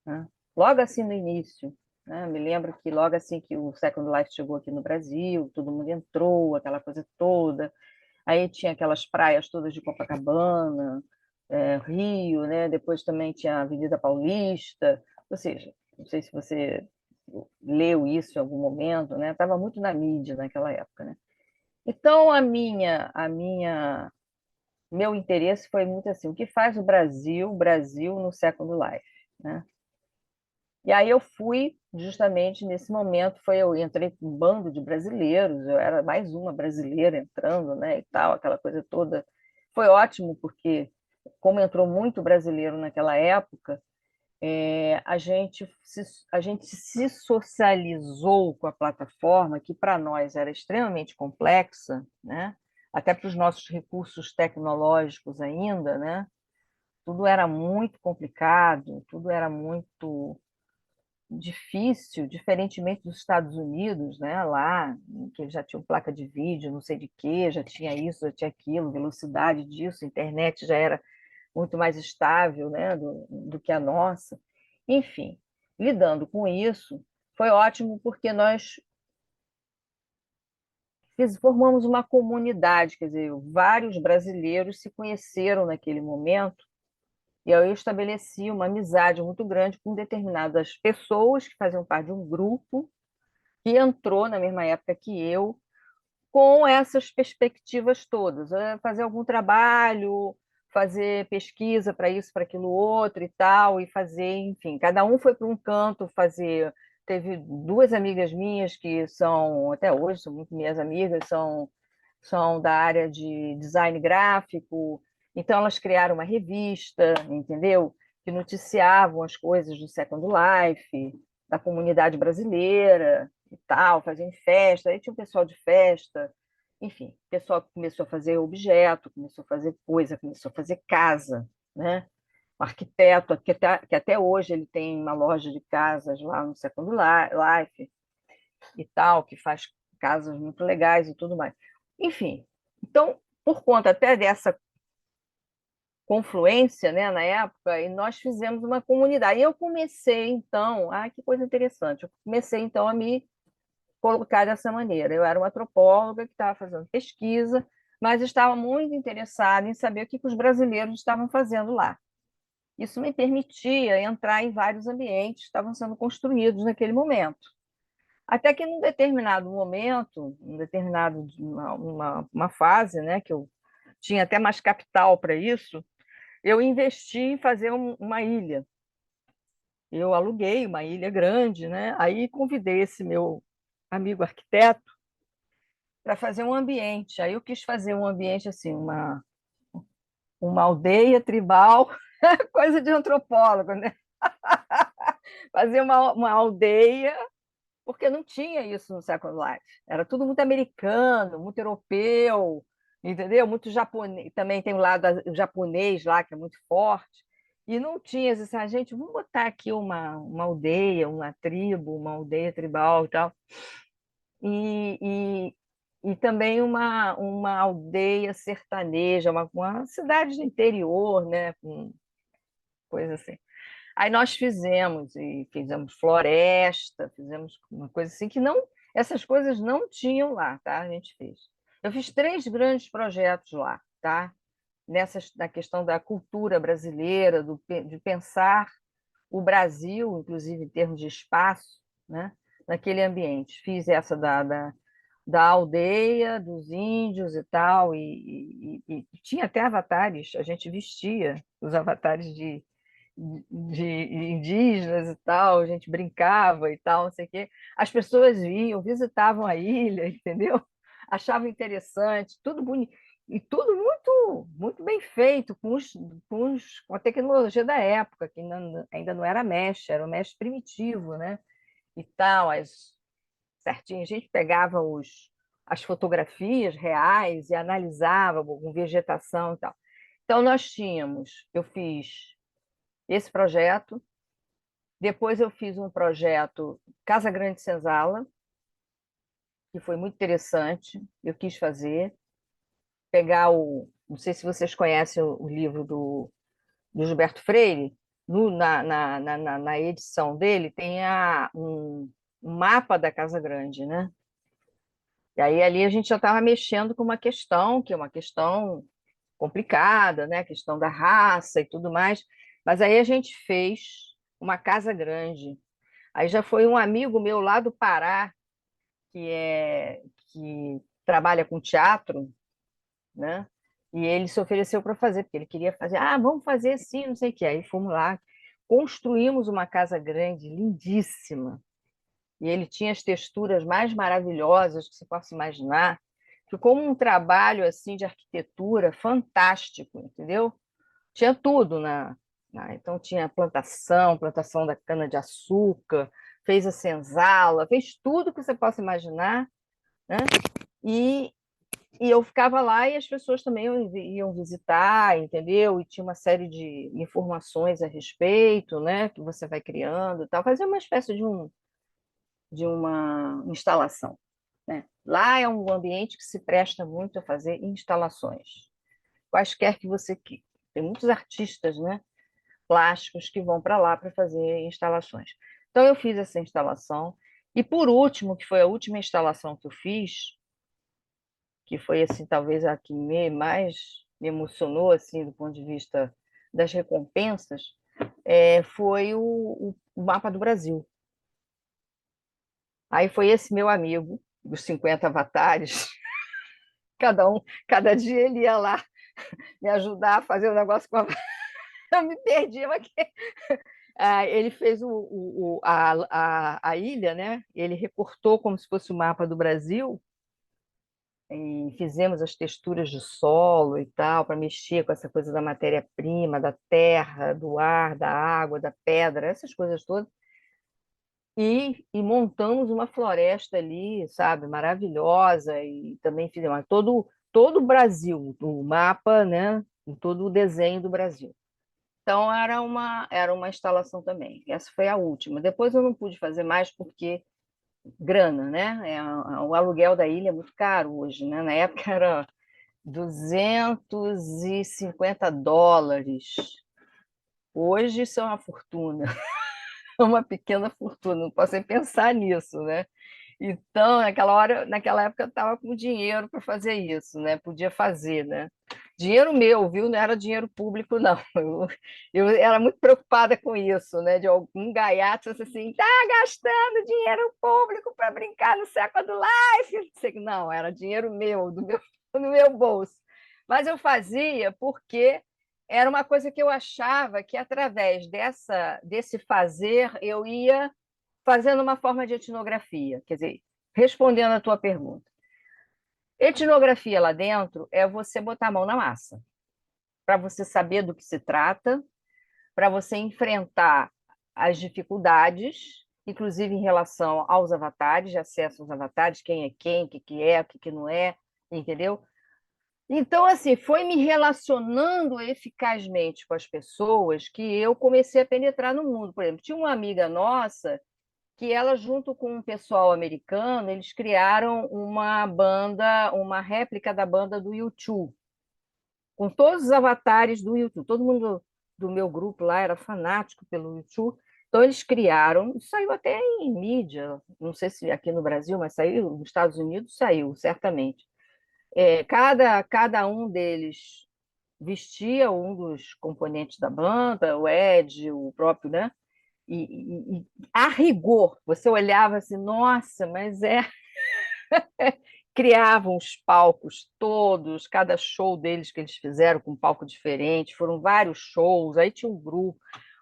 né? Logo assim no início, né? Me lembro que logo assim que o Second Life chegou aqui no Brasil, todo mundo entrou, aquela coisa toda. Aí tinha aquelas praias todas de Copacabana, Rio, né? Depois também tinha a Avenida Paulista, ou seja, não sei se você leu isso em algum momento, né? Estava muito na mídia naquela época, né? Então meu interesse foi muito assim, o que faz o Brasil no Second Life, né? E aí eu fui justamente nesse momento, eu entrei com um bando de brasileiros, eu era mais uma brasileira entrando, né, e tal, aquela coisa toda. Foi ótimo porque como entrou muito brasileiro naquela época, a gente se socializou com a plataforma, que para nós era extremamente complexa, né? Até para os nossos recursos tecnológicos ainda, né? Tudo era muito complicado, tudo era muito difícil, diferentemente dos Estados Unidos, né? Lá, que já tinha placa de vídeo, não sei de quê, já tinha isso, já tinha aquilo, velocidade disso, a internet já era muito mais estável, né, do que a nossa. Enfim, lidando com isso, foi ótimo porque nós formamos uma comunidade, quer dizer, vários brasileiros se conheceram naquele momento, e aí eu estabeleci uma amizade muito grande com determinadas pessoas que faziam parte de um grupo que entrou na mesma época que eu, com essas perspectivas todas, fazer algum trabalho, fazer pesquisa para isso, para aquilo outro e tal, e fazer, enfim, cada um foi para um canto fazer. Teve duas amigas minhas que são, até hoje, são muito minhas amigas, são da área de design gráfico, então elas criaram uma revista, entendeu? Que noticiavam as coisas do Second Life, da comunidade brasileira e tal, faziam festa, aí tinha um pessoal de festa, enfim, o pessoal começou a fazer objeto, começou a fazer coisa, começou a fazer casa, né? O arquiteto, que até hoje ele tem uma loja de casas lá no Second Life e tal, que faz casas muito legais e tudo mais. Enfim, então, por conta até dessa confluência, né, na época, e nós fizemos uma comunidade. E eu comecei, então, que coisa interessante, eu comecei, então, a me colocar dessa maneira. Eu era uma antropóloga que estava fazendo pesquisa, mas estava muito interessada em saber o que os brasileiros estavam fazendo lá. Isso me permitia entrar em vários ambientes que estavam sendo construídos naquele momento. Até que, num determinado momento, uma fase, né, que eu tinha até mais capital para isso, eu investi em fazer uma ilha. Eu aluguei uma ilha grande, né? Aí convidei esse meu amigo arquiteto para fazer um ambiente. Aí eu quis fazer um ambiente assim, uma aldeia tribal, coisa de antropólogo, né? Fazer uma aldeia, porque não tinha isso no Second Life. Era tudo muito americano, muito europeu, entendeu? Muito japonês. Também tem o lado japonês lá, que é muito forte. E não tinha assim, gente, vamos botar aqui uma aldeia, uma tribo, uma aldeia tribal e tal. E, e também uma aldeia sertaneja, uma cidade do interior, né? Com coisa assim. Aí nós fizemos floresta, fizemos uma coisa assim que não, essas coisas não tinham lá, tá? A gente fez. Eu fiz 3 grandes projetos lá, tá? Na questão da cultura brasileira, de pensar o Brasil, inclusive em termos de espaço, né? Naquele ambiente. Fiz essa da aldeia, dos índios e tal, e tinha até avatares, a gente vestia os avatares de indígenas e tal, a gente brincava e tal, não sei o quê. As pessoas vinham, visitavam a ilha, entendeu? Achavam interessante, tudo bonito, e tudo muito, muito bem feito, com a tecnologia da época, que ainda não era mesh, era o mesh primitivo, né? E tal, certinho. A gente pegava as fotografias reais e analisava com vegetação e tal. Então, eu fiz esse projeto. Depois eu fiz um projeto Casa Grande Senzala, que foi muito interessante. Eu quis pegar não sei se vocês conhecem o livro do Gilberto Freire, na edição dele tem um mapa da Casa Grande, né? E aí ali a gente já estava mexendo com uma questão, que é uma questão complicada, né? A questão da raça e tudo mais. Mas aí a gente fez uma casa grande. Aí já foi um amigo meu lá do Pará, que trabalha com teatro, né? E ele se ofereceu para fazer, porque ele queria fazer, vamos fazer assim, não sei o quê. Aí fomos lá, construímos uma casa grande, lindíssima. E ele tinha as texturas mais maravilhosas que você possa imaginar. Ficou um trabalho assim de arquitetura fantástico, entendeu? Tinha tudo então tinha plantação da cana-de-açúcar, fez a senzala, fez tudo que você possa imaginar, né? E, e eu ficava lá e as pessoas também iam visitar, entendeu? E tinha uma série de informações a respeito, né? Que você vai criando e tal. Fazia uma espécie de uma instalação, né? Lá é um ambiente que se presta muito a fazer instalações, quaisquer que você queira. Tem muitos artistas, né, plásticos que vão para lá para fazer instalações. Então eu fiz essa instalação e por último, que foi a última instalação que eu fiz, que foi assim talvez a que mais me emocionou assim do ponto de vista das recompensas, foi o mapa do Brasil. Aí foi esse meu amigo dos 50 avatares, cada dia ele ia lá me ajudar a fazer o negócio com a... Eu me perdi, mas ele fez a ilha, né? Ele recortou como se fosse o mapa do Brasil e fizemos as texturas de solo e tal, para mexer com essa coisa da matéria-prima, da terra, do ar, da água, da pedra, essas coisas todas. E montamos uma floresta ali, sabe, maravilhosa, e também fizemos todo o Brasil, o mapa, né, todo o desenho do Brasil. Então, era uma instalação também. Essa foi a última. Depois eu não pude fazer mais porque grana, né? O aluguel da ilha é muito caro hoje, né? Na época era US$ 250. Hoje isso é uma fortuna, é uma pequena fortuna, não posso nem pensar nisso, né? Então, naquela época, eu estava com dinheiro para fazer isso, né? Podia fazer, né? Dinheiro meu, viu? Não era dinheiro público, não. Eu era muito preocupada com isso, né? De algum gaiato assim, tá gastando dinheiro público para brincar no Second Life. Não, era dinheiro meu, do meu bolso. Mas eu fazia porque era uma coisa que eu achava que, através desse fazer, eu ia fazendo uma forma de etnografia. Quer dizer, respondendo à tua pergunta. Etnografia lá dentro é você botar a mão na massa, para você saber do que se trata, para você enfrentar as dificuldades, inclusive em relação aos avatares, de acesso aos avatares, quem é quem, que é, o que não é, entendeu? Então, assim, foi me relacionando eficazmente com as pessoas que eu comecei a penetrar no mundo. Por exemplo, tinha uma amiga nossa que ela, junto com um pessoal americano, eles criaram uma banda, uma réplica da banda do U2, com todos os avatares do U2. Todo mundo do meu grupo lá era fanático pelo U2. Então, eles criaram, saiu até em mídia, não sei se aqui no Brasil, mas saiu nos Estados Unidos, saiu, certamente. Cada um deles vestia um dos componentes da banda, o Ed, o próprio, né? E a rigor, você olhava assim, nossa, mas criavam os palcos todos, cada show deles que eles fizeram com um palco diferente, foram vários shows, aí tinha um grupo.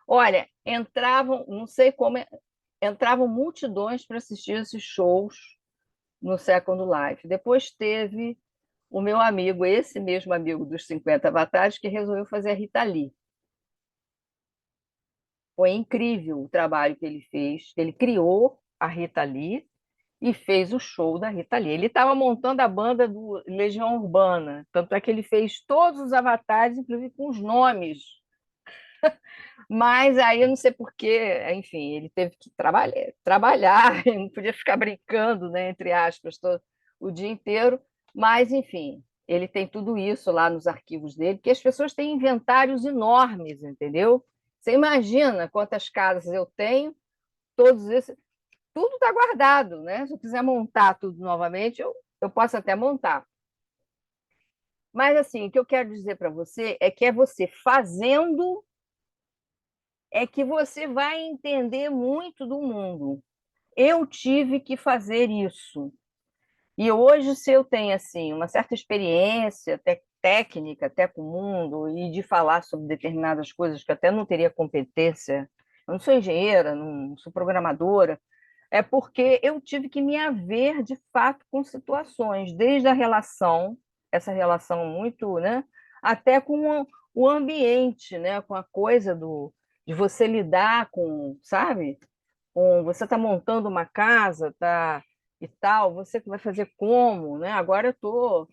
Olha, entravam, não sei como, entravam multidões para assistir esses shows no Second Life. Depois teve o meu amigo, esse mesmo amigo dos 50 avatares, que resolveu fazer a Rita Lee. Foi incrível o trabalho que ele fez. Ele criou a Rita Lee e fez o show da Rita Lee. Ele estava montando a banda do Legião Urbana, tanto é que ele fez todos os avatares, inclusive com os nomes. Mas aí eu não sei por quê, enfim, ele teve que trabalhar, não podia ficar brincando, né, entre aspas, o dia inteiro. Mas, enfim, ele tem tudo isso lá nos arquivos dele, porque as pessoas têm inventários enormes, entendeu? Você imagina quantas casas eu tenho, todos esses, tudo está guardado, né? Se eu quiser montar tudo novamente, eu posso até montar. Mas, assim, o que eu quero dizer para você é que é você fazendo é que você vai entender muito do mundo. Eu tive que fazer isso. E hoje, se eu tenho assim uma certa experiência técnica até com o mundo e de falar sobre determinadas coisas que eu até não teria competência, eu não sou engenheira, não sou programadora, é porque eu tive que me haver de fato com situações, desde a relação, essa relação muito, né, até com o ambiente, né, com a coisa de você lidar com, sabe? Você está montando uma casa, tá e tal, você que vai fazer como, né? Agora eu estou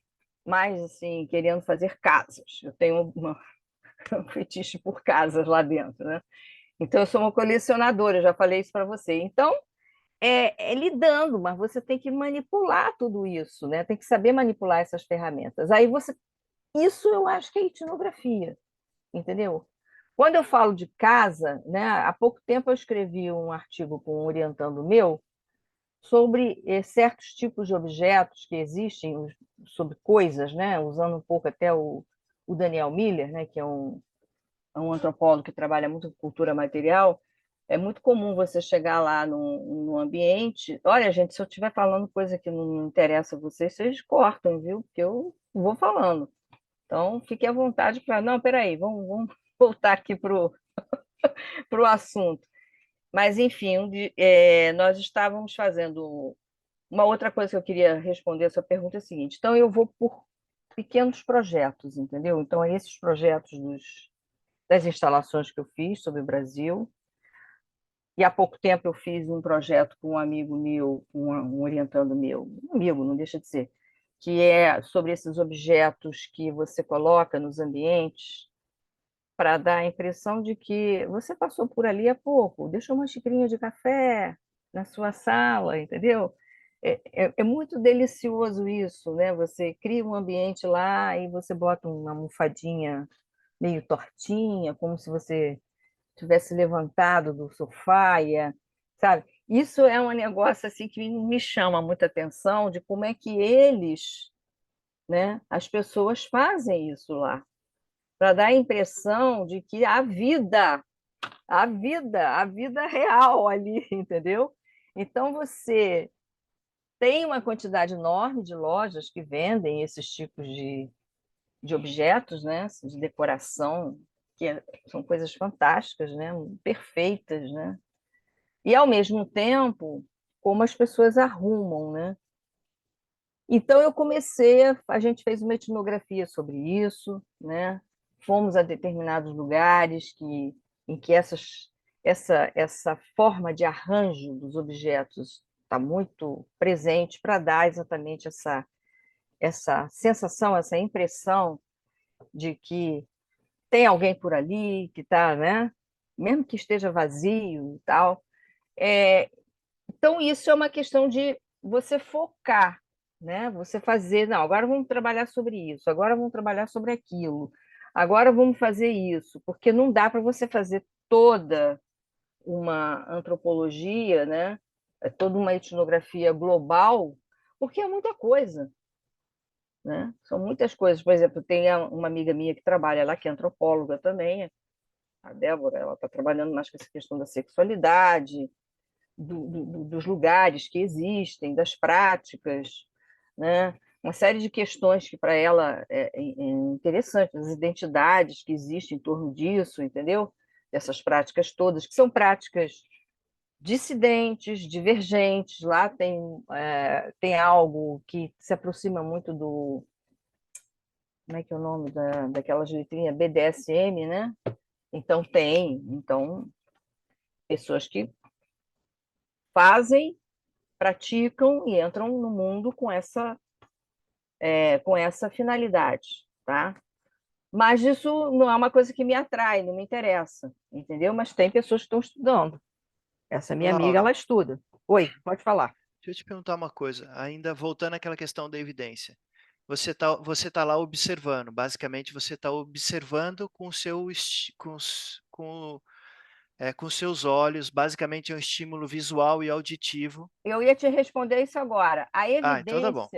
mais assim querendo fazer casas. Eu tenho um fetiche por casas lá dentro, né? Então eu sou uma colecionadora, eu já falei isso para você. Então é lidando, mas você tem que manipular tudo isso, né? Tem que saber manipular essas ferramentas. Aí você, isso eu acho que é etnografia, entendeu? Quando eu falo de casa, né? Há pouco tempo eu escrevi um artigo com um orientando meu sobre certos tipos de objetos que existem, sobre coisas, né? Usando um pouco até o Daniel Miller, né? Que é um antropólogo que trabalha muito com cultura material. É muito comum você chegar lá num ambiente. Olha, gente, se eu estiver falando coisa que não interessa a vocês, vocês cortam, viu? Porque eu vou falando. Então, fique à vontade para. Não, peraí, vamos voltar aqui para o assunto. Mas, enfim, nós estávamos fazendo. Uma outra coisa que eu queria responder a sua pergunta é a seguinte: então, eu vou por pequenos projetos, entendeu? Então, esses projetos das instalações que eu fiz sobre o Brasil. E há pouco tempo eu fiz um projeto com um amigo meu, um orientando meu, um amigo, não deixa de ser, que é sobre esses objetos que você coloca nos ambientes para dar a impressão de que você passou por ali há pouco, deixou uma xicrinha de café na sua sala, entendeu? É muito delicioso isso, né? Você cria um ambiente lá e você bota uma almofadinha meio tortinha, como se você tivesse levantado do sofá, sabe? Isso é um negócio assim que me chama muita atenção de como é que eles, né, as pessoas fazem isso lá, para dar a impressão de que a vida real ali, entendeu? Então você tem uma quantidade enorme de lojas que vendem esses tipos de objetos, né, de decoração, são coisas fantásticas, né, perfeitas, né? E, ao mesmo tempo, como as pessoas arrumam, né? Então, eu comecei, a gente fez uma etnografia sobre isso, né? Fomos a determinados lugares em que essa forma de arranjo dos objetos está muito presente para dar exatamente essa sensação, essa impressão de que tem alguém por ali que está, né? Mesmo que esteja vazio e tal. Então, isso é uma questão de você focar, né? Você fazer, não, agora vamos trabalhar sobre isso, agora vamos trabalhar sobre aquilo, agora vamos fazer isso, porque não dá para você fazer toda uma antropologia, né? Toda uma etnografia global, porque é muita coisa, né? São muitas coisas. Por exemplo, tem uma amiga minha que trabalha lá, que é antropóloga também, a Débora, ela está trabalhando mais com essa questão da sexualidade, dos lugares que existem, das práticas, né? Uma série de questões que para ela é interessante, as identidades que existem em torno disso, entendeu? Dessas práticas todas, que são práticas dissidentes, divergentes. Lá tem algo que se aproxima muito do... Como é que é o nome daquelas letrinhas? BDSM, né? Então, pessoas que fazem, praticam e entram no mundo com essa finalidade, tá? Mas isso não é uma coisa que me atrai, não me interessa, entendeu? Mas tem pessoas que estão estudando. Essa minha amiga, Laura, ela estuda. Oi, pode falar. deixa eu te perguntar uma coisa, ainda voltando àquela questão da evidência. Você tá lá observando, basicamente você está observando com o seu, com seus olhos, basicamente é um estímulo visual e auditivo. Eu ia te responder isso agora. Ah, então tá bom.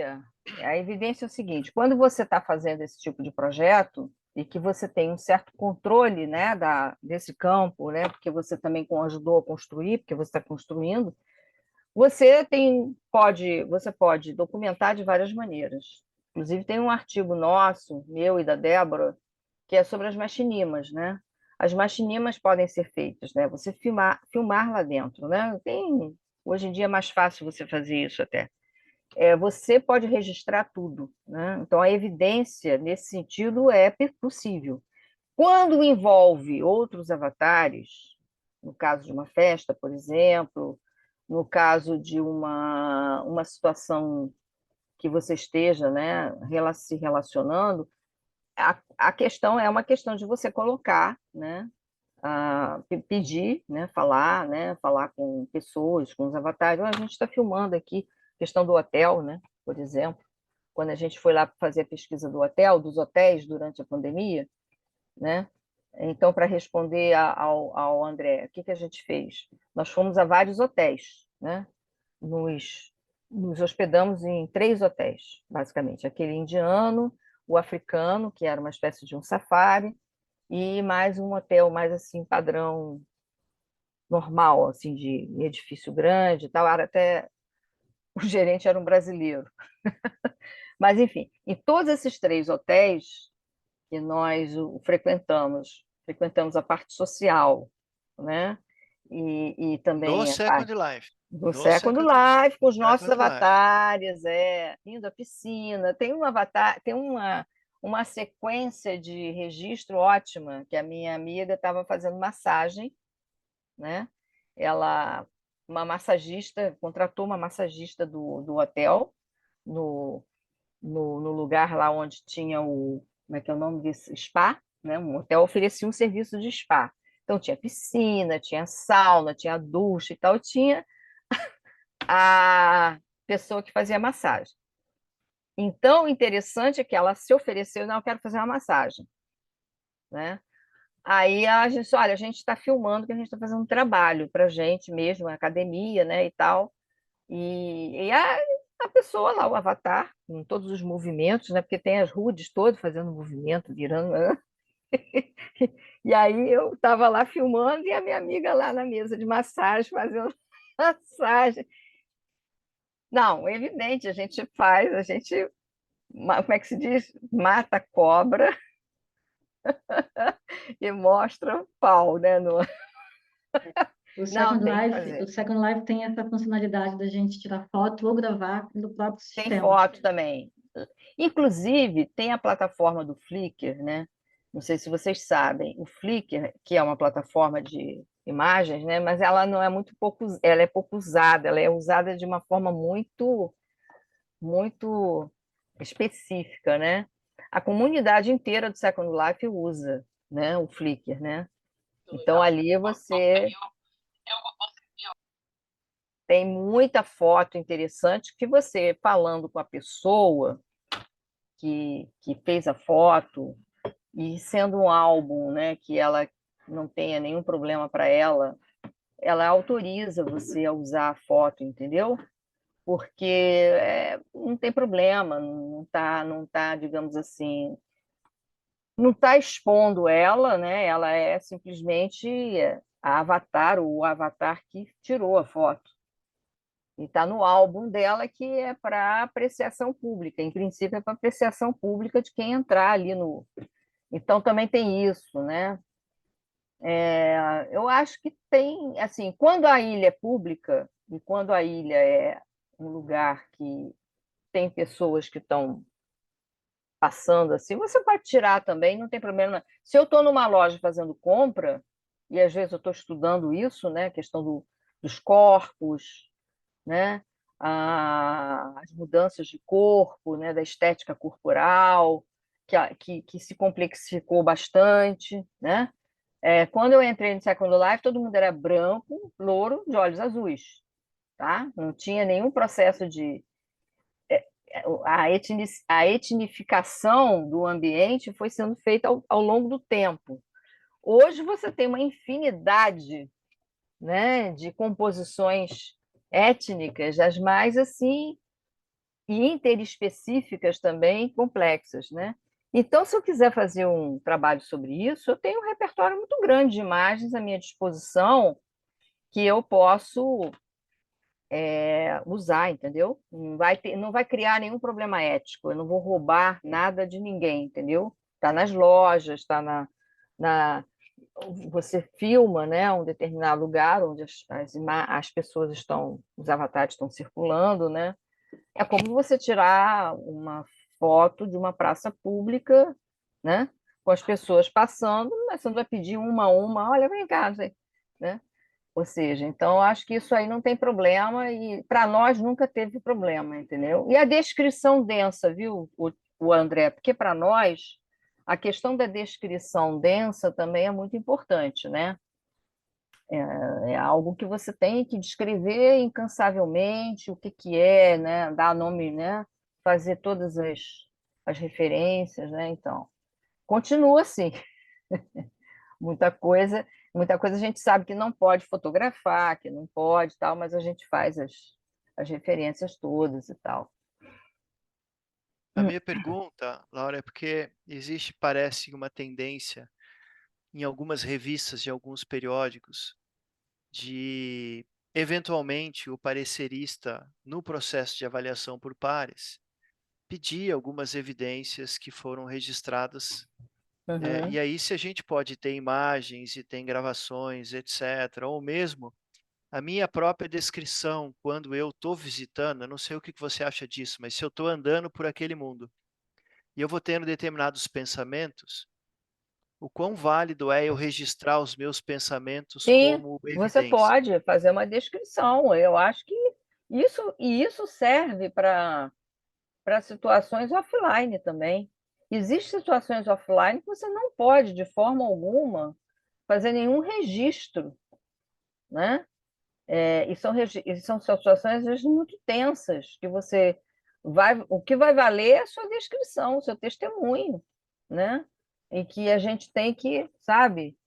A evidência é o seguinte: quando você está fazendo esse tipo de projeto e que você tem um certo controle, né, desse campo, né, porque você também ajudou a construir, porque você está construindo, você pode documentar de várias maneiras. Inclusive, tem um artigo nosso, meu e da Débora, que é sobre as machinimas, né? As machinimas podem ser feitas, né? Você filmar lá dentro, né? Hoje em dia é mais fácil você fazer isso até. Você pode registrar tudo, né? Então, a evidência, nesse sentido, é possível. Quando envolve outros avatares, no caso de uma festa, por exemplo, no caso de uma situação que você esteja, né, se relacionando, a questão é uma questão de você colocar, né, pedir, né, falar com pessoas, com os avatares. A gente está filmando aqui a questão do hotel, né, por exemplo, quando a gente foi lá fazer a pesquisa dos hotéis durante a pandemia, né? Então, para responder ao André, o que a gente fez? Nós fomos a vários hotéis, né? Nos hospedamos em 3 hotéis, basicamente. Aquele indiano, o africano, que era uma espécie de um safari, e mais um hotel mais assim, padrão normal, assim, de edifício grande e tal. Até o gerente era um brasileiro. Mas, enfim, em todos esses 3 hotéis que nós frequentamos a parte social, né? E Do também a Second parte Life. do Do Second Second, Life, com os nossos Second Life. avatares, indo à piscina. Tem um avatar, tem uma sequência de registro ótima, que a minha amiga estava fazendo massagem, né? Ela, uma massagista, contratou uma massagista do hotel, no, no lugar lá onde tinha como é que é o nome desse? Spa, né? Um hotel oferecia um serviço de spa. Então, tinha piscina, tinha sauna, tinha ducha e tal, tinha a pessoa que fazia massagem. Então, o interessante é que ela se ofereceu, não, eu quero fazer uma massagem, né? Aí a gente disse, olha, a gente está filmando, que a gente está fazendo um trabalho para a gente mesmo, a academia, né, e tal. E a pessoa lá, o avatar, com todos os movimentos, né, porque tem as rudes todas fazendo movimento, virando. Né? E aí eu estava lá filmando e a minha amiga lá na mesa de massagem fazendo massagem. Não, é evidente, a gente como é que se diz? Mata a cobra e mostra o pau, né? Não, tem que O fazer. Second Life tem essa funcionalidade da gente tirar foto ou gravar no próprio Tem sistema. foto também. Inclusive, tem a plataforma do Flickr, né? Não sei se vocês sabem, o Flickr, que é uma plataforma de imagens, né? Mas ela não é muito pouco, ela é pouco usada, ela é usada de uma forma muito específica, né? A comunidade inteira do Second Life usa, né? O Flickr, né? Então ali você tem muita foto interessante que você falando com a pessoa que fez a foto e sendo um álbum, né, que ela não tenha nenhum problema para ela autoriza você a usar a foto, entendeu? Porque não tem problema, não tá, digamos assim, não está expondo ela, né? Ela é simplesmente a avatar, o avatar que tirou a foto. E está no álbum dela, que é para apreciação pública. Em princípio, é para apreciação pública de quem entrar ali no. Então, também tem isso, né? Eu acho que tem, assim, quando a ilha é pública e quando a ilha é um lugar que tem pessoas que estão passando assim, você pode tirar também, não tem problema. Se eu estou numa loja fazendo compra, e às vezes eu estou estudando isso, né, a questão dos corpos, né, as mudanças de corpo, né, da estética corporal, que se complexificou bastante, né? Quando eu entrei no Second Life, todo mundo era branco, louro, de olhos azuis, tá? Não tinha nenhum processo de a etnificação do ambiente foi sendo feita ao longo do tempo. Hoje você tem uma infinidade, né, de composições étnicas, as mais assim interespecíficas também complexas, né? Então, se eu quiser fazer um trabalho sobre isso, eu tenho um repertório muito grande de imagens à minha disposição que eu posso usar, entendeu? Não vai criar nenhum problema ético, eu não vou roubar nada de ninguém, entendeu? Está nas lojas, está na. Você filma, né, um determinado lugar onde as pessoas estão, os avatares estão circulando, né? É como você tirar uma foto de uma praça pública, né? Com as pessoas passando, mas você não vai pedir uma a uma, olha, vem cá, né? Ou seja, então acho que isso aí não tem problema e para nós nunca teve problema, entendeu? E a descrição densa, viu, o André? Porque para nós a questão da descrição densa também é muito importante, né? É algo que você tem que descrever incansavelmente o que é, né? Dar nome, né? Fazer todas as referências, né? Então, continua assim. Muita coisa, muita coisa a gente sabe que não pode fotografar, que não pode, tal, mas a gente faz as referências todas e tal. A minha pergunta, Laura, é porque existe, parece, uma tendência em algumas revistas e alguns periódicos de, eventualmente, o parecerista, no processo de avaliação por pares, pedir algumas evidências que foram registradas. E Uhum. aí, se a gente pode ter imagens e tem gravações, etc., ou mesmo a minha própria descrição, quando eu estou visitando, eu não sei o que você acha disso, mas se eu estou andando por aquele mundo e eu vou tendo determinados pensamentos, o quão válido é eu registrar os meus pensamentos Sim, como você evidência? pode fazer uma descrição. Eu acho que isso serve para situações offline também. Existem situações offline que você não pode, de forma alguma, fazer nenhum registro, né? E são situações, às vezes, muito tensas, que o que vai valer é a sua descrição, o seu testemunho, né? E que a gente tem que, sabe?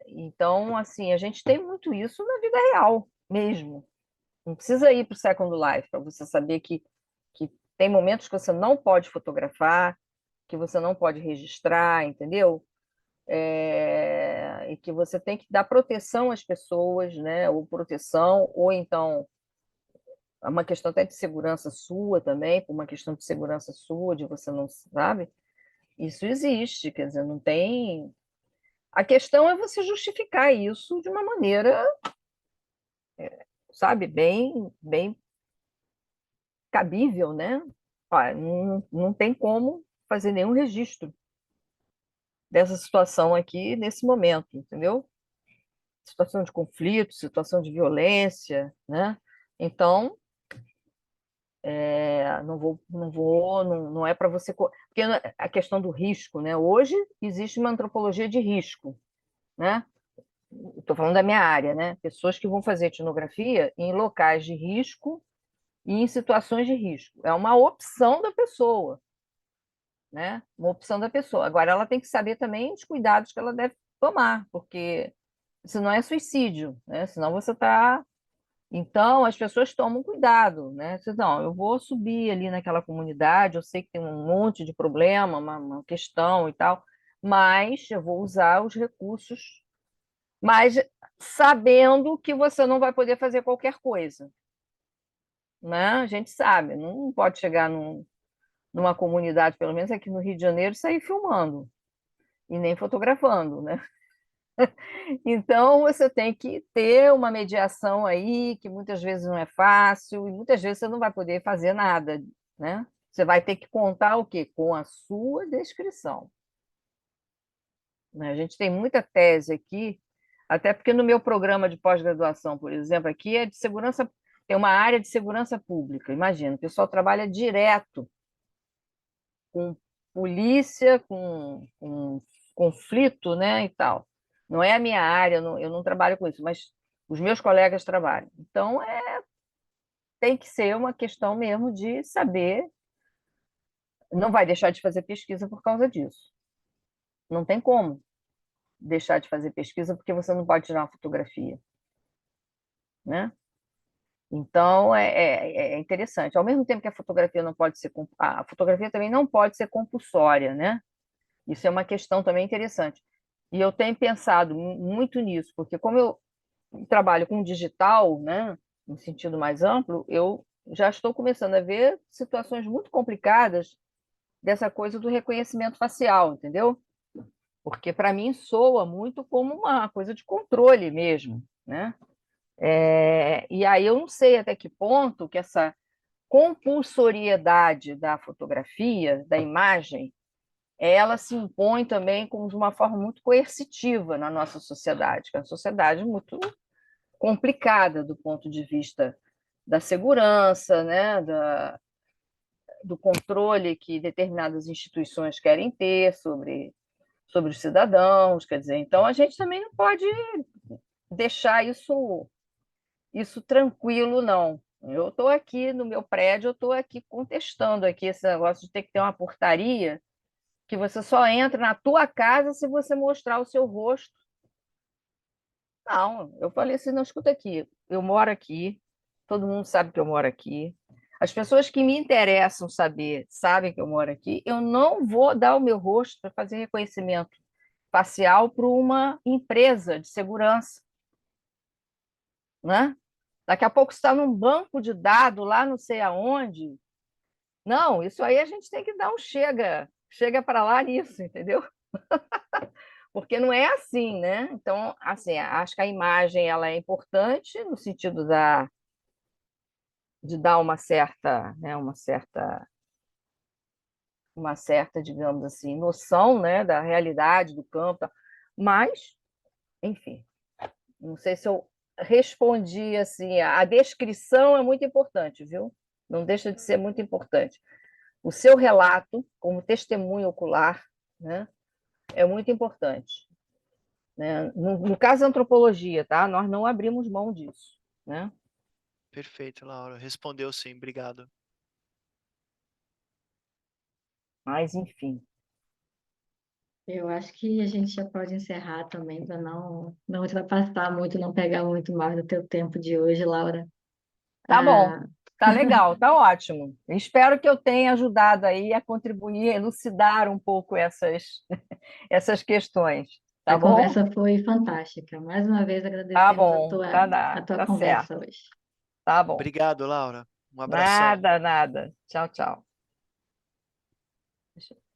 Então, assim, a gente tem muito isso na vida real mesmo. Não precisa ir para o Second Life para você saber que tem momentos que você não pode fotografar, que você não pode registrar, entendeu? E que você tem que dar proteção às pessoas, né? Ou proteção, ou então É uma questão até de segurança sua também, por uma questão de segurança sua, de você não sabe, isso existe, quer dizer, não tem. A questão é você justificar isso de uma maneira, sabe, bem cabível, né? Olha, não tem como fazer nenhum registro dessa situação aqui nesse momento, entendeu? Situação de conflito, situação de violência, né? Então, não é para você. Porque a questão do risco, né? Hoje existe uma antropologia de risco, né? Estou falando da minha área, né? Pessoas que vão fazer etnografia em locais de risco e em situações de risco. É uma opção da pessoa, né? Uma opção da pessoa. Agora, ela tem que saber também os cuidados que ela deve tomar, porque senão é suicídio, né? Senão você está. Então, as pessoas tomam cuidado, né? Não, eu vou subir ali naquela comunidade, eu sei que tem um monte de problema, uma questão e tal, mas eu vou usar os recursos, mas sabendo que você não vai poder fazer qualquer coisa, né? A gente sabe, não pode chegar numa comunidade, pelo menos aqui no Rio de Janeiro, e sair filmando e nem fotografando, né? Então, você tem que ter uma mediação aí, que muitas vezes não é fácil, e muitas vezes você não vai poder fazer nada, né? Você vai ter que contar o quê? Com a sua descrição, né? A gente tem muita tese aqui, até porque no meu programa de pós-graduação, por exemplo, aqui é de segurança, tem uma área de segurança pública. Imagina, o pessoal trabalha direto com polícia, com conflito, né, e tal. Não é a minha área, eu não trabalho com isso, mas os meus colegas trabalham. Então, tem que ser uma questão mesmo de saber, não vai deixar de fazer pesquisa por causa disso. Não tem como deixar de fazer pesquisa porque você não pode tirar uma fotografia, né? Então, é interessante. Ao mesmo tempo que a fotografia não pode ser... A fotografia também não pode ser compulsória, né? Isso é uma questão também interessante. E eu tenho pensado muito nisso, porque como eu trabalho com digital, né, no sentido mais amplo, eu já estou começando a ver situações muito complicadas dessa coisa do reconhecimento facial, entendeu? Porque para mim soa muito como uma coisa de controle mesmo, né? E aí eu não sei até que ponto que essa compulsoriedade da fotografia, da imagem, ela se impõe também como de uma forma muito coercitiva na nossa sociedade, que é uma sociedade muito complicada do ponto de vista da segurança, né, do controle que determinadas instituições querem ter sobre os cidadãos, quer dizer, então a gente também não pode deixar isso tranquilo, não. Eu estou aqui no meu prédio, eu estou aqui contestando aqui esse negócio de ter que ter uma portaria que você só entra na tua casa se você mostrar o seu rosto. Não, eu falei assim, não, escuta aqui, eu moro aqui, todo mundo sabe que eu moro aqui, as pessoas que me interessam saber sabem que eu moro aqui, eu não vou dar o meu rosto para fazer reconhecimento facial para uma empresa de segurança, né? Daqui a pouco você está num banco de dados lá não sei aonde. Não, isso aí a gente tem que dar um chega para lá nisso, entendeu? Porque não é assim, né? Então, assim, acho que a imagem ela é importante no sentido de dar uma certa, né, uma certa, digamos assim, noção, né, da realidade do campo, tal. Mas, enfim, não sei se eu respondi assim, a descrição é muito importante, viu? Não deixa de ser muito importante. O seu relato, como testemunho ocular, né, é muito importante, né? No caso da antropologia, tá? Nós não abrimos mão disso, né? Perfeito, Laura. Respondeu sim, obrigado. Mas, enfim. Eu acho que a gente já pode encerrar também, para não ultrapassar muito, não pegar muito mais do teu tempo de hoje, Laura. Tá bom, Ah, tá legal, tá ótimo. Espero que eu tenha ajudado aí a contribuir, a elucidar um pouco essas questões, a tá bom? conversa foi fantástica. Mais uma vez Tá agradecemos bom, a tua tá conversa certo. hoje. Tá bom. Obrigado, Laura. Um abração. Nada, nada. Tchau, tchau. Deixa eu-